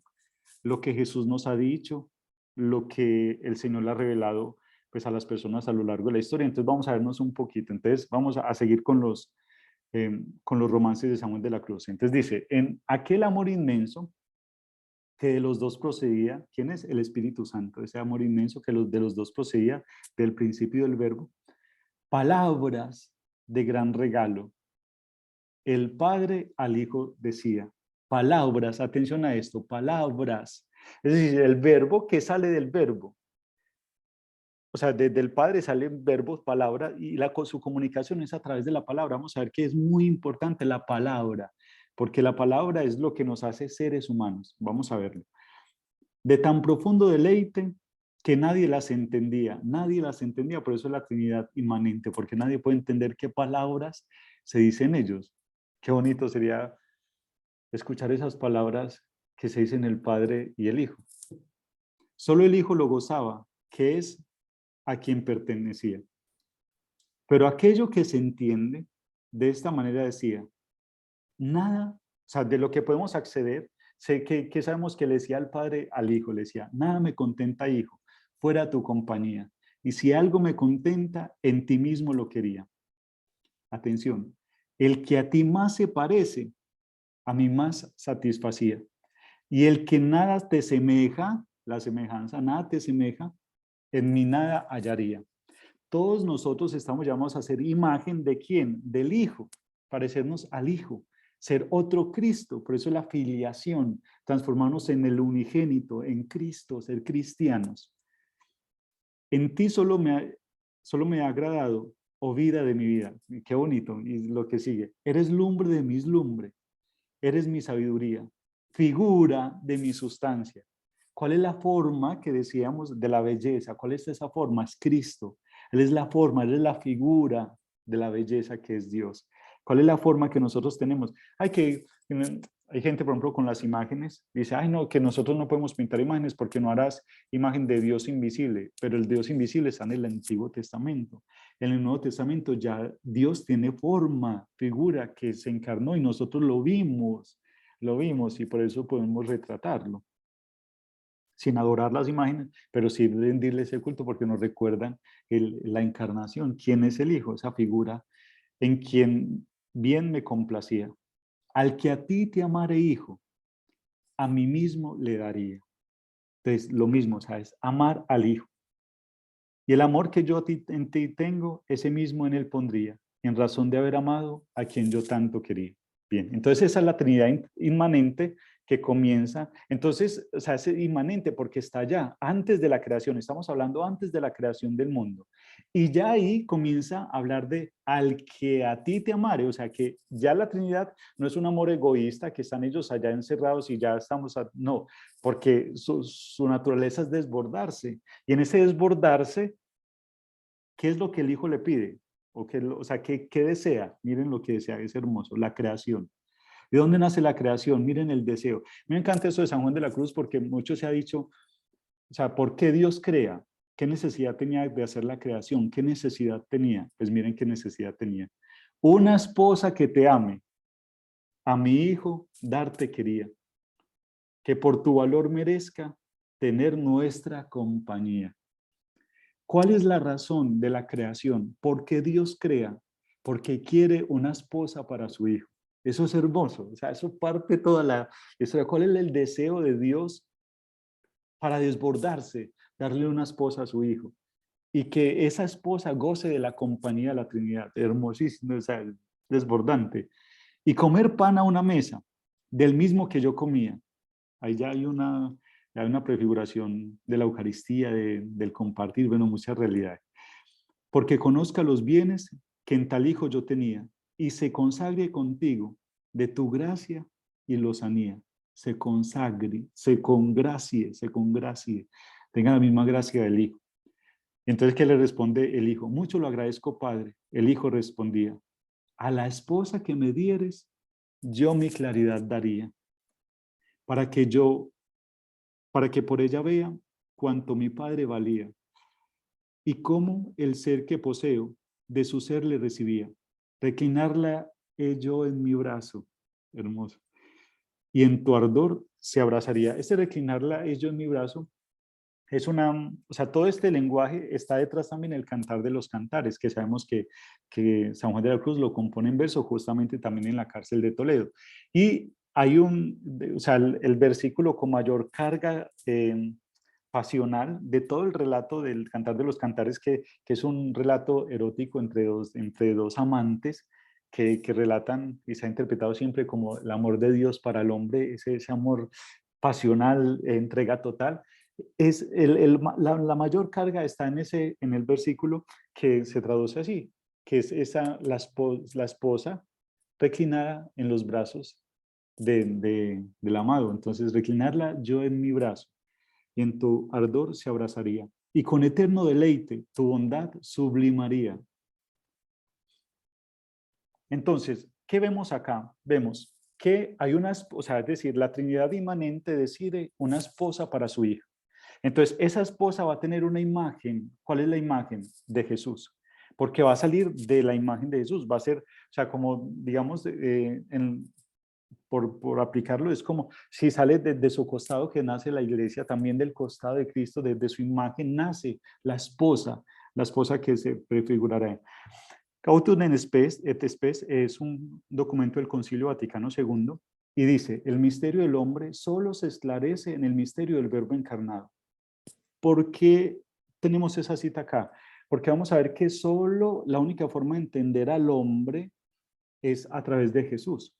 lo que Jesús nos ha dicho, lo que el Señor le ha revelado pues a las personas a lo largo de la historia. Entonces vamos a vernos un poquito. Entonces vamos a seguir con los romances de Samuel de la Cruz. Entonces dice, en aquel amor inmenso que de los dos procedía, ¿quién es? El Espíritu Santo, ese amor inmenso que de los dos procedía del principio del verbo, palabras de gran regalo. El Padre al Hijo decía, palabras, atención a esto, palabras. Es decir, el verbo que sale del verbo. O sea, desde el Padre salen verbos, palabras, y su comunicación es a través de la palabra. Vamos a ver que es muy importante la palabra, porque la palabra es lo que nos hace seres humanos. Vamos a verlo. De tan profundo deleite que nadie las entendía, por eso es la Trinidad inmanente, porque nadie puede entender qué palabras se dicen ellos. Qué bonito sería escuchar esas palabras que se dicen el Padre y el Hijo. Solo el Hijo lo gozaba, que es a quien pertenecía. Pero aquello que se entiende, de esta manera decía, nada, o sea, de lo que podemos acceder, sé que sabemos que le decía al padre al hijo, le decía, nada me contenta, hijo, fuera tu compañía. Y si algo me contenta, en ti mismo lo quería. Atención, el que a ti más se parece, a mí más satisfacía. Y el que nada te semeja, la semejanza, nada te semeja, en mí nada hallaría. Todos nosotros estamos llamados a ser imagen de ¿quién? Del Hijo, parecernos al Hijo, ser otro Cristo, por eso la filiación, transformarnos en el unigénito, en Cristo, ser cristianos. En ti solo me ha agradado, oh vida de mi vida. Qué bonito, y lo que sigue. Eres lumbre de mis lumbre, eres mi sabiduría, figura de mi sustancia. ¿Cuál es la forma que decíamos de la belleza? ¿Cuál es esa forma? Es Cristo. Él es la forma, Él es la figura de la belleza que es Dios. ¿Cuál es la forma que nosotros tenemos? Hay gente, por ejemplo, con las imágenes, dice, ay no, que nosotros no podemos pintar imágenes porque no harás imagen de Dios invisible, pero el Dios invisible está en el Antiguo Testamento. En el Nuevo Testamento ya Dios tiene forma, figura que se encarnó y nosotros lo vimos y por eso podemos retratarlo. Sin adorar las imágenes, pero sí rendirle ese culto porque nos recuerdan la encarnación, quién es el Hijo, esa figura en quien bien me complacía. Al que a ti te amare, Hijo, a mí mismo le daría. Entonces, lo mismo, ¿sabes? Amar al Hijo. Y el amor que yo en ti tengo, ese mismo en él pondría, en razón de haber amado a quien yo tanto quería. Bien, entonces esa es la Trinidad inmanente que comienza, entonces, o sea, es inmanente porque está allá, antes de la creación, estamos hablando antes de la creación del mundo. Y ya ahí comienza a hablar de al que a ti te amare, o sea, que ya la Trinidad no es un amor egoísta, que están ellos allá encerrados y ya estamos, no, porque su naturaleza es desbordarse. Y en ese desbordarse, ¿qué es lo que el Hijo le pide? O sea, ¿qué desea? Miren lo que desea, es hermoso, la creación. ¿De dónde nace la creación? Miren el deseo. Me encanta eso de San Juan de la Cruz porque mucho se ha dicho, o sea, ¿por qué Dios crea? ¿Qué necesidad tenía de hacer la creación? ¿Qué necesidad tenía? Pues miren qué necesidad tenía. Una esposa que te ame, a mi hijo darte quería, que por tu valor merezca tener nuestra compañía. ¿Cuál es la razón de la creación? ¿Por qué Dios crea? Porque quiere una esposa para su hijo. Eso es hermoso, o sea, eso parte toda la historia. ¿Cuál es el deseo de Dios para desbordarse? Darle una esposa a su hijo. Y que esa esposa goce de la compañía de la Trinidad. Hermosísimo, o sea, desbordante. Y comer pan a una mesa, del mismo que yo comía. Ahí ya hay una prefiguración de la Eucaristía, del compartir, bueno, muchas realidades. Porque conozca los bienes que en tal hijo yo tenía y se consagre contigo de tu gracia y lozanía. Se consagre, se congracie, tenga la misma gracia del hijo. Entonces, ¿qué le responde el hijo? Mucho lo agradezco, Padre. El hijo respondía, a la esposa que me dieres, yo mi claridad daría, para que por ella vea cuánto mi Padre valía y cómo el ser que poseo de su ser le recibía. Reclinarla yo en mi brazo, hermoso, y en tu ardor se abrazaría. Este reclinarla yo en mi brazo es o sea, todo este lenguaje está detrás también el Cantar de los Cantares, que sabemos que San Juan de la Cruz lo compone en verso justamente también en la cárcel de Toledo. Y hay o sea, el versículo con mayor carga pasional de todo el relato del Cantar de los Cantares, que es un relato erótico entre dos amantes que relatan y se ha interpretado siempre como el amor de Dios para el hombre, ese amor pasional, entrega total. La mayor carga está en el versículo que se traduce así, que es la esposa reclinada en los brazos del amado. Entonces, reclinarla yo en mi brazo y en tu ardor se abrazaría. Y con eterno deleite tu bondad sublimaría. Entonces, ¿qué vemos acá? Vemos que hay una esposa, es decir, la Trinidad inmanente decide una esposa para su hija. Entonces, esa esposa va a tener una imagen. ¿Cuál es la imagen? De Jesús. porque va a salir de la imagen de Jesús, va a ser, o sea, como digamos, por aplicarlo, es como si sale desde su costado que nace la iglesia, también del costado de Cristo, desde su imagen nace la esposa que se prefigurará. Cautum et Spes es un documento del Concilio Vaticano II y dice, el misterio del hombre solo se esclarece en el misterio del Verbo encarnado. ¿Por qué tenemos esa cita acá? Porque vamos a ver que solo la única forma de entender al hombre es a través de Jesús.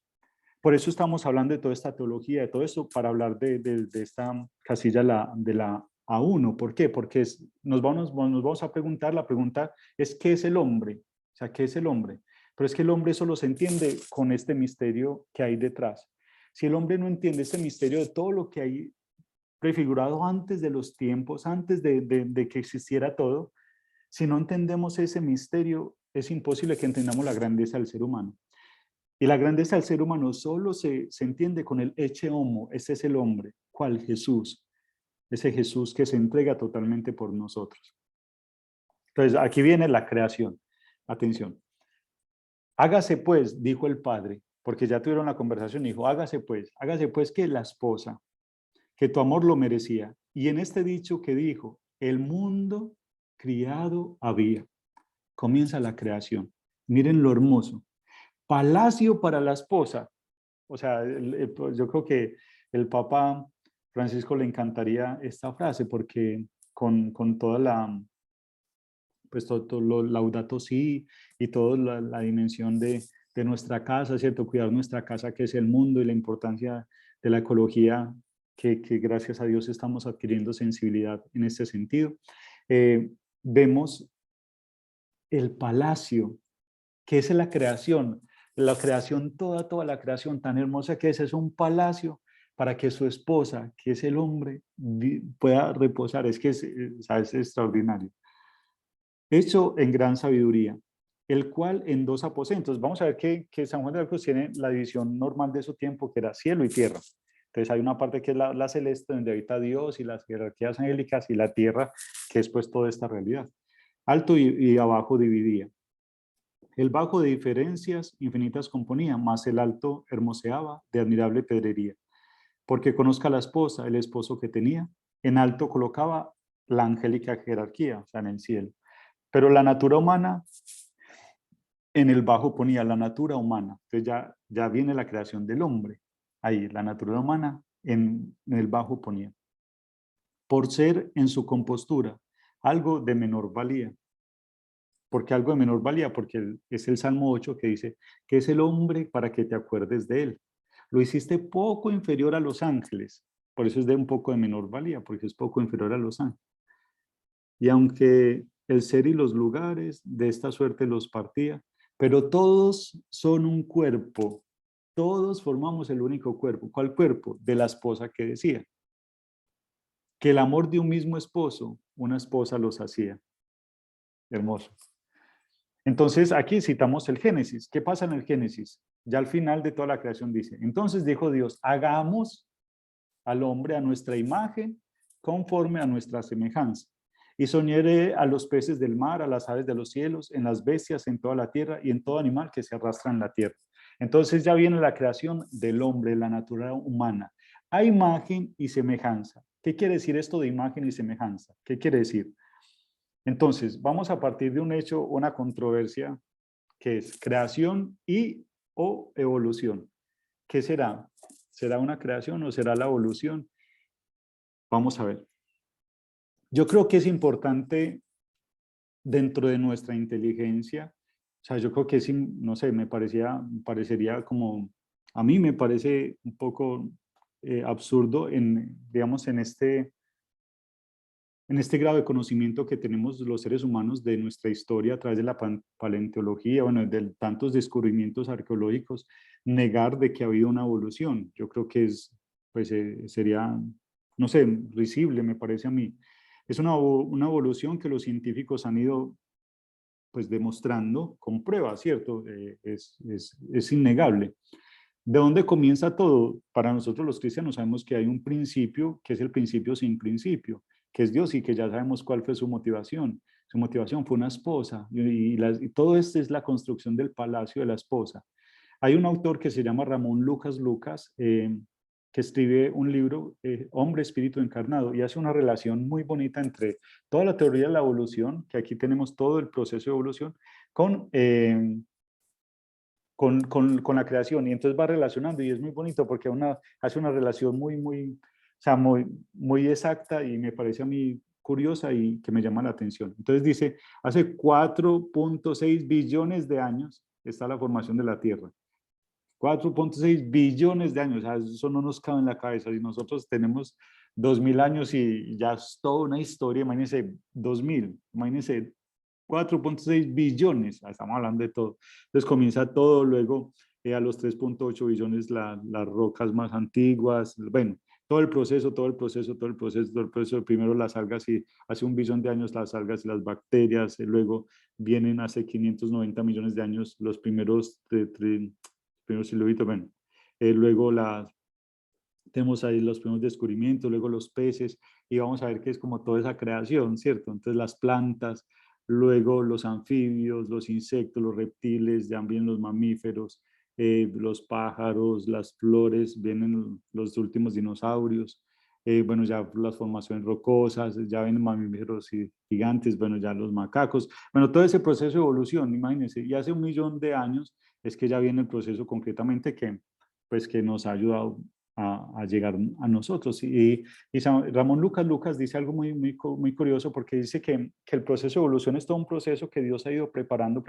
Por eso estamos hablando de toda esta teología, de todo eso, para hablar de esta casilla de la A1. ¿Por qué? Porque nos vamos a preguntar, la pregunta es ¿qué es el hombre? O sea, ¿qué es el hombre? Pero es que el hombre solo se entiende con este misterio que hay detrás. Si el hombre no entiende este misterio de todo lo que hay prefigurado antes de los tiempos, antes de que existiera todo, si no entendemos ese misterio, es imposible que entendamos la grandeza del ser humano. Y la grandeza del ser humano solo se entiende con el ecce homo, ese es el hombre. ¿Cuál? Jesús. Ese Jesús que se entrega totalmente por nosotros. Entonces, aquí viene la creación. Atención. Hágase pues, dijo el Padre, porque ya tuvieron la conversación, dijo, hágase pues que la esposa, que tu amor lo merecía. Y en este dicho que dijo, el mundo criado había. Comienza la creación. Miren lo hermoso. Palacio para la esposa. O sea, yo creo que el Papa Francisco le encantaría esta frase porque con toda la, pues todo lo Laudato Si y toda la dimensión de nuestra casa, ¿cierto? Cuidar nuestra casa que es el mundo y la importancia de la ecología que gracias a Dios estamos adquiriendo sensibilidad en este sentido. Vemos el palacio, que es la creación, toda la creación tan hermosa que es un palacio para que su esposa, que es el hombre, pueda reposar. Es que es extraordinario. Hecho en gran sabiduría, el cual en 2 aposentos. Vamos a ver que San Juan de la Cruz tiene la división normal de su tiempo, que era cielo y tierra. Entonces hay una parte que es la celeste, donde habita Dios y las jerarquías angélicas, y la tierra, que es pues toda esta realidad. Alto y abajo dividía. El bajo de diferencias infinitas componía, mas el alto hermoseaba de admirable pedrería. Porque conozca a la esposa, el esposo que tenía, en alto colocaba la angélica jerarquía, o sea, en el cielo. Pero la natura humana, en el bajo ponía la natura humana. Entonces ya viene la creación del hombre. Ahí, la natura humana, en el bajo ponía. Por ser en su compostura algo de menor valía. ¿Por qué algo de menor valía? Porque es el Salmo 8 que dice que es el hombre para que te acuerdes de él. Lo hiciste poco inferior a los ángeles. Por eso es de un poco de menor valía, porque es poco inferior a los ángeles. Y aunque el ser y los lugares de esta suerte los partía, pero todos son un cuerpo, todos formamos el único cuerpo. ¿Cuál cuerpo? De la esposa que decía. Que el amor de un mismo esposo, una esposa los hacía. Hermoso. Entonces aquí citamos el Génesis. ¿Qué pasa en el Génesis? Ya al final de toda la creación dice, entonces dijo Dios, hagamos al hombre a nuestra imagen, conforme a nuestra semejanza. Y soñaré a los peces del mar, a las aves de los cielos, en las bestias, en toda la tierra y en todo animal que se arrastra en la tierra. Entonces ya viene la creación del hombre, la naturaleza humana, a imagen y semejanza. ¿Qué quiere decir esto de imagen y semejanza? ¿Qué quiere decir? Entonces, vamos a partir de un hecho, una controversia, que es creación y o evolución. ¿Qué será? ¿Será una creación o será la evolución? Vamos a ver. Yo creo que es importante dentro de nuestra inteligencia, o sea, yo creo que es, no sé, parecería como, a mí me parece un poco absurdo digamos, en este grado de conocimiento que tenemos los seres humanos de nuestra historia a través de la paleontología, bueno, de tantos descubrimientos arqueológicos, negar de que ha habido una evolución. Yo creo que sería, no sé, risible, me parece a mí. Es una evolución que los científicos han ido pues demostrando con pruebas, ¿cierto? Es innegable. ¿De dónde comienza todo? Para nosotros los cristianos sabemos que hay un principio, que es el principio sin principio, que es Dios y que ya sabemos cuál fue su motivación. Su motivación fue una esposa y todo esto es la construcción del palacio de la esposa. Hay un autor que se llama Ramón Lucas Lucas, que escribe un libro, Hombre, Espíritu Encarnado, y hace una relación muy bonita entre toda la teoría de la evolución, que aquí tenemos todo el proceso de evolución, con la creación, y entonces va relacionando, y es muy bonito porque hace una relación o sea, muy exacta, y me parece a mí curiosa y que me llama la atención. Entonces dice, hace 4.6 billones de años está la formación de la Tierra. 4.6 billones de años, o sea, eso no nos cabe en la cabeza, y nosotros tenemos 2000 años y ya es toda una historia. Imagínense 2000, imagínense 4.6 billones, estamos hablando de todo. Entonces comienza todo, luego a los 3.8 billones las rocas más antiguas, bueno, todo el proceso, todo el proceso, todo el proceso, todo el proceso. Primero las algas, y hace 1 billón de años las algas y las bacterias, luego vienen hace 590 millones de años los primeros siluitos, bueno, luego tenemos ahí los primeros descubrimientos, luego los peces, y vamos a ver que es como toda esa creación, ¿cierto? Entonces las plantas, luego los anfibios, los insectos, los reptiles, ya vienen los mamíferos, los pájaros, las flores, vienen los últimos dinosaurios, bueno, ya las formaciones rocosas, ya vienen mamíferos gigantes, bueno, ya los macacos, bueno, todo ese proceso de evolución, imagínense, y hace 1 millón de años es que ya viene el proceso concretamente pues, que nos ha ayudado a llegar a nosotros. Y Ramón Lucas Lucas dice algo muy curioso, porque dice que el proceso de evolución es todo un proceso que Dios ha ido preparando,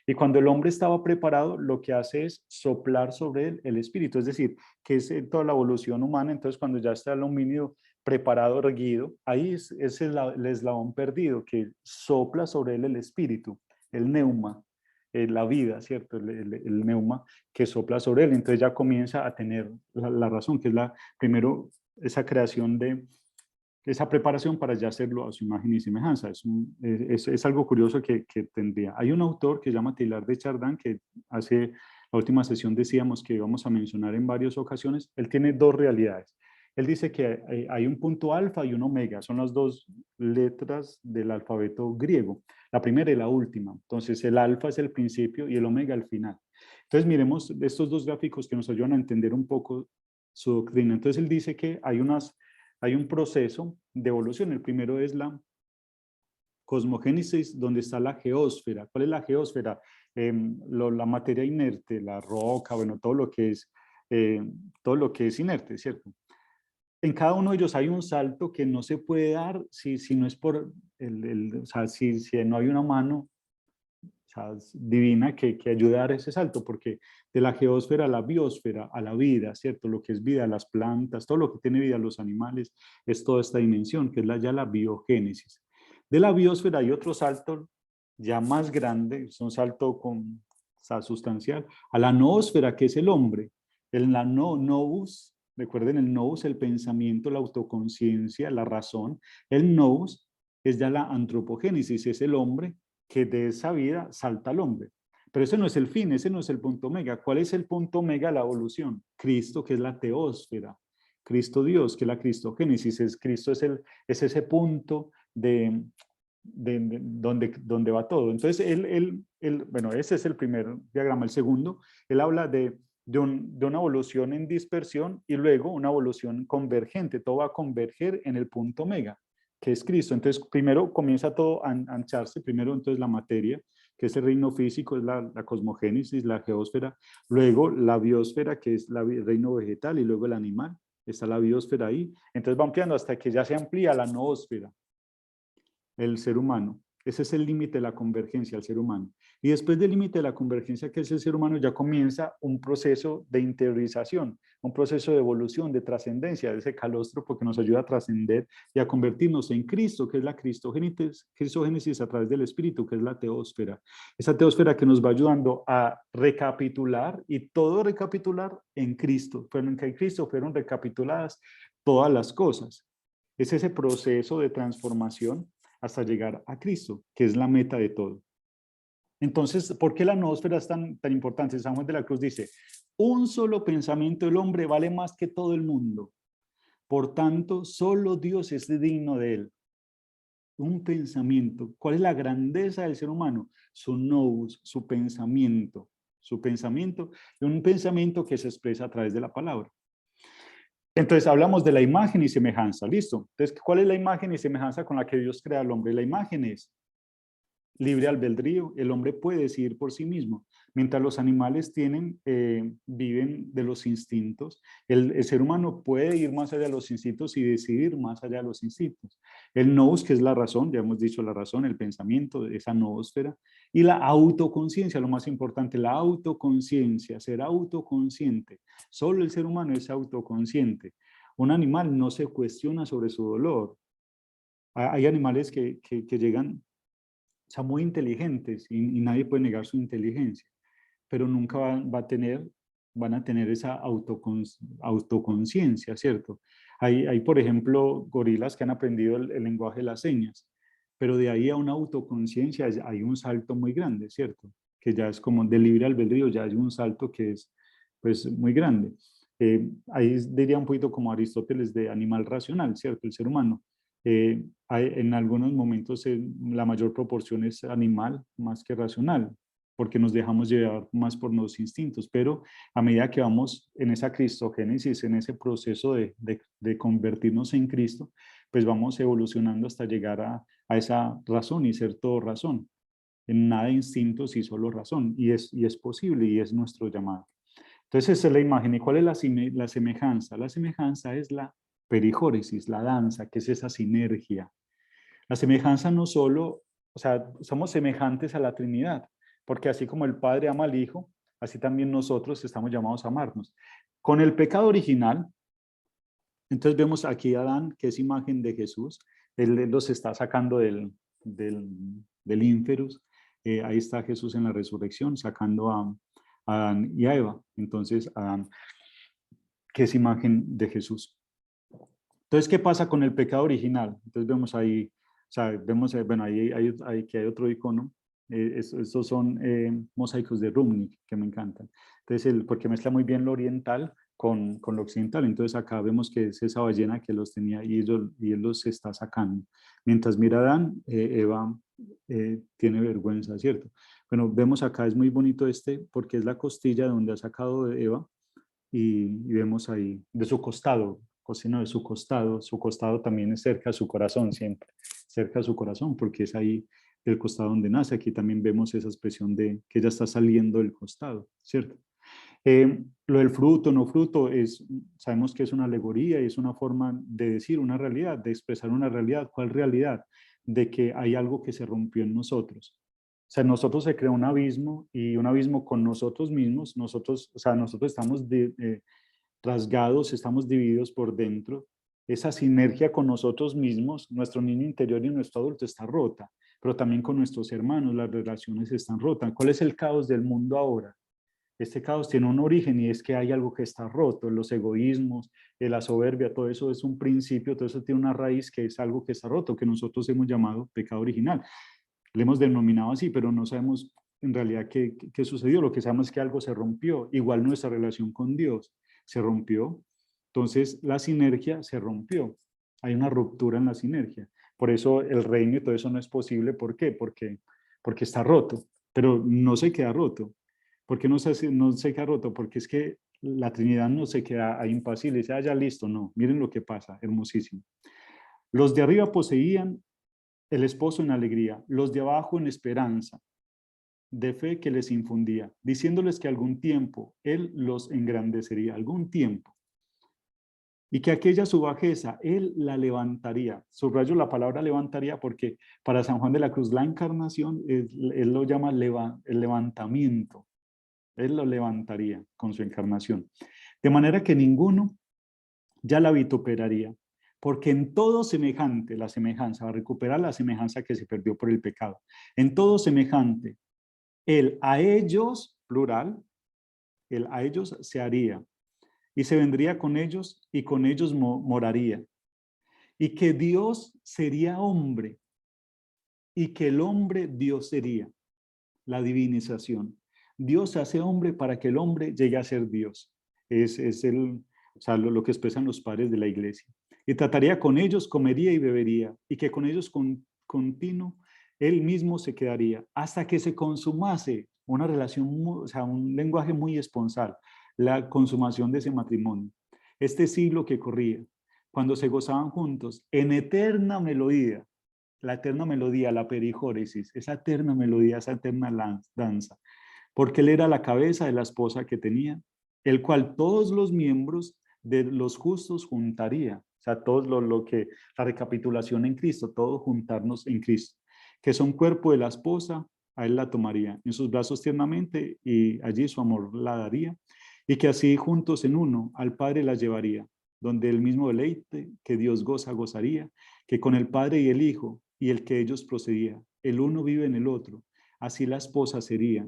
y cuando el hombre estaba preparado, lo que hace es soplar sobre él el espíritu, es decir, que es toda la evolución humana. Entonces cuando ya está el homínido preparado, erguido, ahí es el eslabón perdido, que sopla sobre él el espíritu, el neuma, la vida, ¿cierto? El neuma que sopla sobre él. Entonces ya comienza a tener la razón, que es primero esa creación esa preparación para ya hacerlo a su imagen y semejanza. Es algo curioso que tendría. Hay un autor que se llama Teilhard de Chardin, que hace la última sesión decíamos que vamos a mencionar en varias ocasiones. Él tiene dos realidades. Él dice que hay un punto alfa y un omega, son las dos letras del alfabeto griego, la primera y la última. Entonces el alfa es el principio y el omega el final. Entonces miremos estos dos gráficos que nos ayudan a entender un poco su doctrina. Entonces él dice que hay un proceso de evolución. El primero es la cosmogénesis, donde está la geósfera. ¿Cuál es la geósfera? La materia inerte, la roca, bueno, todo lo que es inerte, ¿cierto? En cada uno de ellos hay un salto que no se puede dar si no es por o sea, si no hay una mano, o sea, divina que ayude a dar ese salto, porque de la geósfera a la biosfera, a la vida, ¿cierto? Lo que es vida, las plantas, todo lo que tiene vida, los animales, es toda esta dimensión, que es ya la biogénesis. De la biosfera hay otro salto ya más grande, es un salto o sea, sustancial, a la noósfera, que es el hombre. La nous, recuerden el nous, el pensamiento, la autoconciencia, la razón. El nous es ya la antropogénesis, es el hombre que de esa vida salta al hombre. Pero ese no es el fin, ese no es el punto omega. ¿Cuál es el punto omega de la evolución? Cristo, que es la teósfera. Cristo Dios, que es la cristogénesis. Cristo es ese punto donde va todo. Entonces, bueno, ese es el primer diagrama. El segundo, él habla de una evolución en dispersión y luego una evolución convergente. Todo va a converger en el punto omega, que es Cristo. Entonces, primero comienza todo a ancharse, primero entonces la materia, que es el reino físico, es la cosmogénesis, la geósfera, luego la biosfera, que es el reino vegetal, y luego el animal, está la biosfera ahí. Entonces va ampliando hasta que ya se amplía la noósfera, el ser humano. Ese es el límite de la convergencia, el ser humano. Y después del límite de la convergencia, que es el ser humano, ya comienza un proceso de interiorización, un proceso de evolución, de trascendencia, de ese calóstropo que nos ayuda a trascender y a convertirnos en Cristo, que es la cristogénesis a través del Espíritu, que es la teósfera. Esa teósfera que nos va ayudando a recapitular, y todo recapitular en Cristo. En Cristo fueron recapituladas todas las cosas. Es ese proceso de transformación hasta llegar a Cristo, que es la meta de todo. Entonces, ¿por qué la noósfera es tan importante? San Juan de la Cruz dice, un solo pensamiento del hombre vale más que todo el mundo. Por tanto, solo Dios es digno de él. un pensamiento. ¿Cuál es la grandeza del ser humano? Su nous, su pensamiento, y un pensamiento que se expresa a través de la palabra. Entonces hablamos de la imagen y semejanza, ¿listo? Entonces, ¿cuál es la imagen y semejanza con la que Dios crea al hombre? La imagen es libre albedrío, el hombre puede decidir por sí mismo, mientras los animales viven de los instintos, el ser humano puede ir más allá de los instintos y decidir más allá de los instintos. El nous, que es la razón, ya hemos dicho la razón, el pensamiento, esa noósfera, y la autoconciencia, lo más importante, la autoconciencia, ser autoconsciente. Solo el ser humano es autoconsciente. Un animal no se cuestiona sobre su dolor. Hay animales que llegan, son muy inteligentes y nadie puede negar su inteligencia, pero nunca van a tener esa autoconciencia, ¿cierto? Hay, por ejemplo, gorilas que han aprendido el lenguaje de las señas, pero de ahí a una autoconciencia hay un salto muy grande, ¿cierto? Que ya es como de libre albedrío, ya hay un salto que es pues muy grande. Ahí diría un poquito como Aristóteles de animal racional, ¿cierto? El ser humano. En algunos momentos la mayor proporción es animal más que racional, porque nos dejamos llevar más por los instintos, pero a medida que vamos en esa cristogénesis, en ese proceso de convertirnos en Cristo, pues vamos evolucionando hasta llegar a esa razón y ser todo razón. En nada de instintos y solo razón, y es posible y es nuestro llamado. Entonces esa es la imagen. ¿Y cuál es la semejanza? La semejanza es la perijóresis, la danza, que es esa sinergia. La semejanza no solo, o sea, somos semejantes a la Trinidad, porque así como el Padre ama al Hijo, así también nosotros estamos llamados a amarnos. Con el pecado original, entonces vemos aquí a Adán, que es imagen de Jesús, él los está sacando del ínferus, ahí está Jesús en la resurrección, sacando a Adán y a Eva. Entonces, Adán, que es imagen de Jesús. Entonces, ¿qué pasa con el pecado original? Entonces vemos ahí, o sea, vemos, bueno, aquí hay otro icono. Estos son mosaicos de Rumnik, que me encantan. Entonces, porque mezcla muy bien lo oriental con lo occidental. Entonces, acá vemos que es esa ballena que los tenía y él los está sacando. Mientras mira a Adán, Eva tiene vergüenza, ¿cierto? Bueno, vemos acá, es muy bonito porque es la costilla donde ha sacado de Eva y vemos ahí de su costado, sino de su costado también es cerca a su corazón siempre, cerca a su corazón, porque es ahí del costado donde nace. Aquí también vemos esa expresión de que ella está saliendo del costado, ¿cierto? Lo del fruto, no fruto, sabemos que es una alegoría y es una forma de decir una realidad, de expresar una realidad. ¿Cuál realidad? De que hay algo que se rompió en nosotros. O sea, en nosotros se creó un abismo y un abismo con nosotros mismos. Nosotros estamos rasgados, estamos divididos por dentro. Esa sinergia con nosotros mismos, nuestro niño interior y nuestro adulto está rota, pero también con nuestros hermanos las relaciones están rotas. ¿Cuál es el caos del mundo ahora? Este caos tiene un origen y es que hay algo que está roto, los egoísmos, la soberbia, todo eso es un principio, todo eso tiene una raíz que es algo que está roto, que nosotros hemos llamado pecado original. Le hemos denominado así, pero no sabemos en realidad qué sucedió. Lo que sabemos es que algo se rompió. Igual nuestra relación con Dios se rompió. Entonces la sinergia se rompió. Hay una ruptura en la sinergia. Por eso el reino y todo eso no es posible. ¿Por qué? Porque está roto, pero no se queda roto. ¿Por qué no se queda roto? Porque es que la Trinidad no se queda ahí impasible. Dice, ya listo, no. Miren lo que pasa, hermosísimo. Los de arriba poseían el esposo en alegría, los de abajo en esperanza, de fe que les infundía, diciéndoles que algún tiempo Él los engrandecería, algún tiempo, y que aquella su bajeza Él la levantaría. Subrayo la palabra levantaría porque para San Juan de la Cruz la encarnación, él lo llama el levantamiento. Él lo levantaría con su encarnación. De manera que ninguno ya la vituperaría, porque en todo semejante, la semejanza, va a recuperar la semejanza que se perdió por el pecado. En todo semejante, Él a ellos, plural, Él a ellos se haría, y se vendría con ellos, y con ellos moraría. Y que Dios sería hombre, y que el hombre Dios sería. La divinización. Dios se hace hombre para que el hombre llegue a ser Dios. Es lo que expresan los padres de la iglesia. Y trataría con ellos, comería y bebería, y que con ellos continuo, él mismo se quedaría hasta que se consumase una relación, o sea, un lenguaje muy esponsal, la consumación de ese matrimonio. Este siglo que corría, cuando se gozaban juntos en eterna melodía, la eterna melodía, la perijóresis, esa eterna melodía, esa eterna danza, porque él era la cabeza de la esposa que tenía, el cual todos los miembros de los justos juntaría, o sea, todo lo que, la recapitulación en Cristo, todo juntarnos en Cristo, que son cuerpo de la esposa, a él la tomaría en sus brazos tiernamente y allí su amor la daría, y que así juntos en uno al Padre la llevaría, donde el mismo deleite que Dios gozaría, que con el Padre y el Hijo y el que ellos procedía, el uno vive en el otro, así la esposa sería.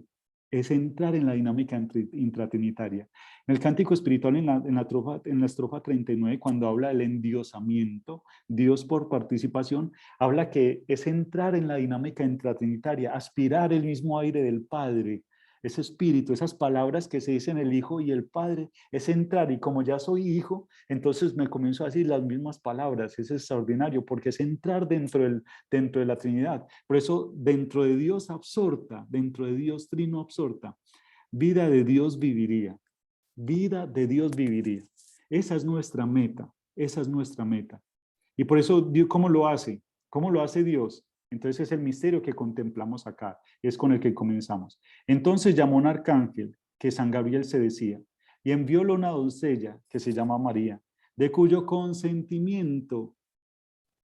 Es entrar en la dinámica intratrinitaria. En el cántico espiritual, en la estrofa 39, cuando habla del endiosamiento, Dios por participación, habla que es entrar en la dinámica intratrinitaria, aspirar el mismo aire del Padre, ese espíritu, esas palabras que se dicen el Hijo y el Padre, es entrar, y como ya soy hijo, entonces me comienzo a decir las mismas palabras. Es extraordinario porque es entrar dentro de la Trinidad. Por eso, dentro de Dios absorta, dentro de Dios trino absorta, vida de Dios viviría, vida de Dios viviría. Esa es nuestra meta, esa es nuestra meta. Y por eso, Dios, ¿cómo lo hace? ¿Cómo lo hace Dios? Entonces es el misterio que contemplamos acá, es con el que comenzamos. Entonces llamó un arcángel, que San Gabriel se decía, y enviólo una doncella, que se llama María, de cuyo consentimiento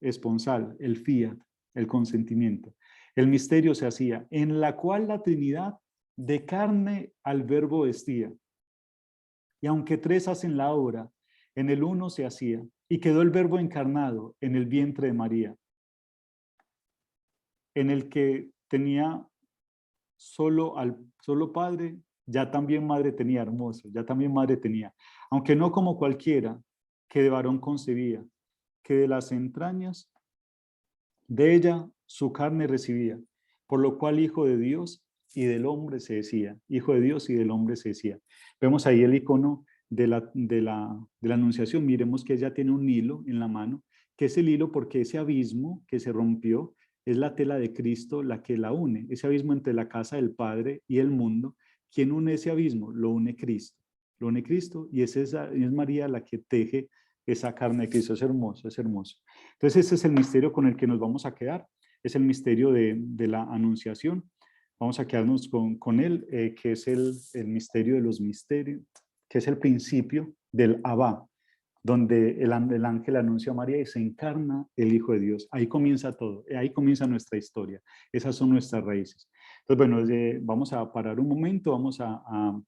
esponsal, el fiat, el consentimiento, el misterio se hacía, en la cual la Trinidad de carne al verbo vestía. Y aunque tres hacen la obra, en el uno se hacía, y quedó el verbo encarnado en el vientre de María, en el que tenía solo padre, ya también madre tenía, hermoso, ya también madre tenía, aunque no como cualquiera, que de varón concebía, que de las entrañas de ella su carne recibía, por lo cual hijo de Dios y del hombre se decía, hijo de Dios y del hombre se decía. Vemos ahí el icono de la anunciación. Miremos que ella tiene un hilo en la mano, que es el hilo porque ese abismo que se rompió es la tela de Cristo la que la une, ese abismo entre la casa del Padre y el mundo. ¿Quién une ese abismo? Lo une Cristo, y es María la que teje esa carne de Cristo. Es hermoso, es hermoso. Entonces ese es el misterio con el que nos vamos a quedar, es el misterio de la anunciación. Vamos a quedarnos con él, que es el misterio de los misterios, que es el principio del Abba, donde el ángel anuncia a María y se encarna el Hijo de Dios. Ahí comienza todo, ahí comienza nuestra historia. Esas son nuestras raíces. Entonces, bueno, vamos a parar un momento, vamos a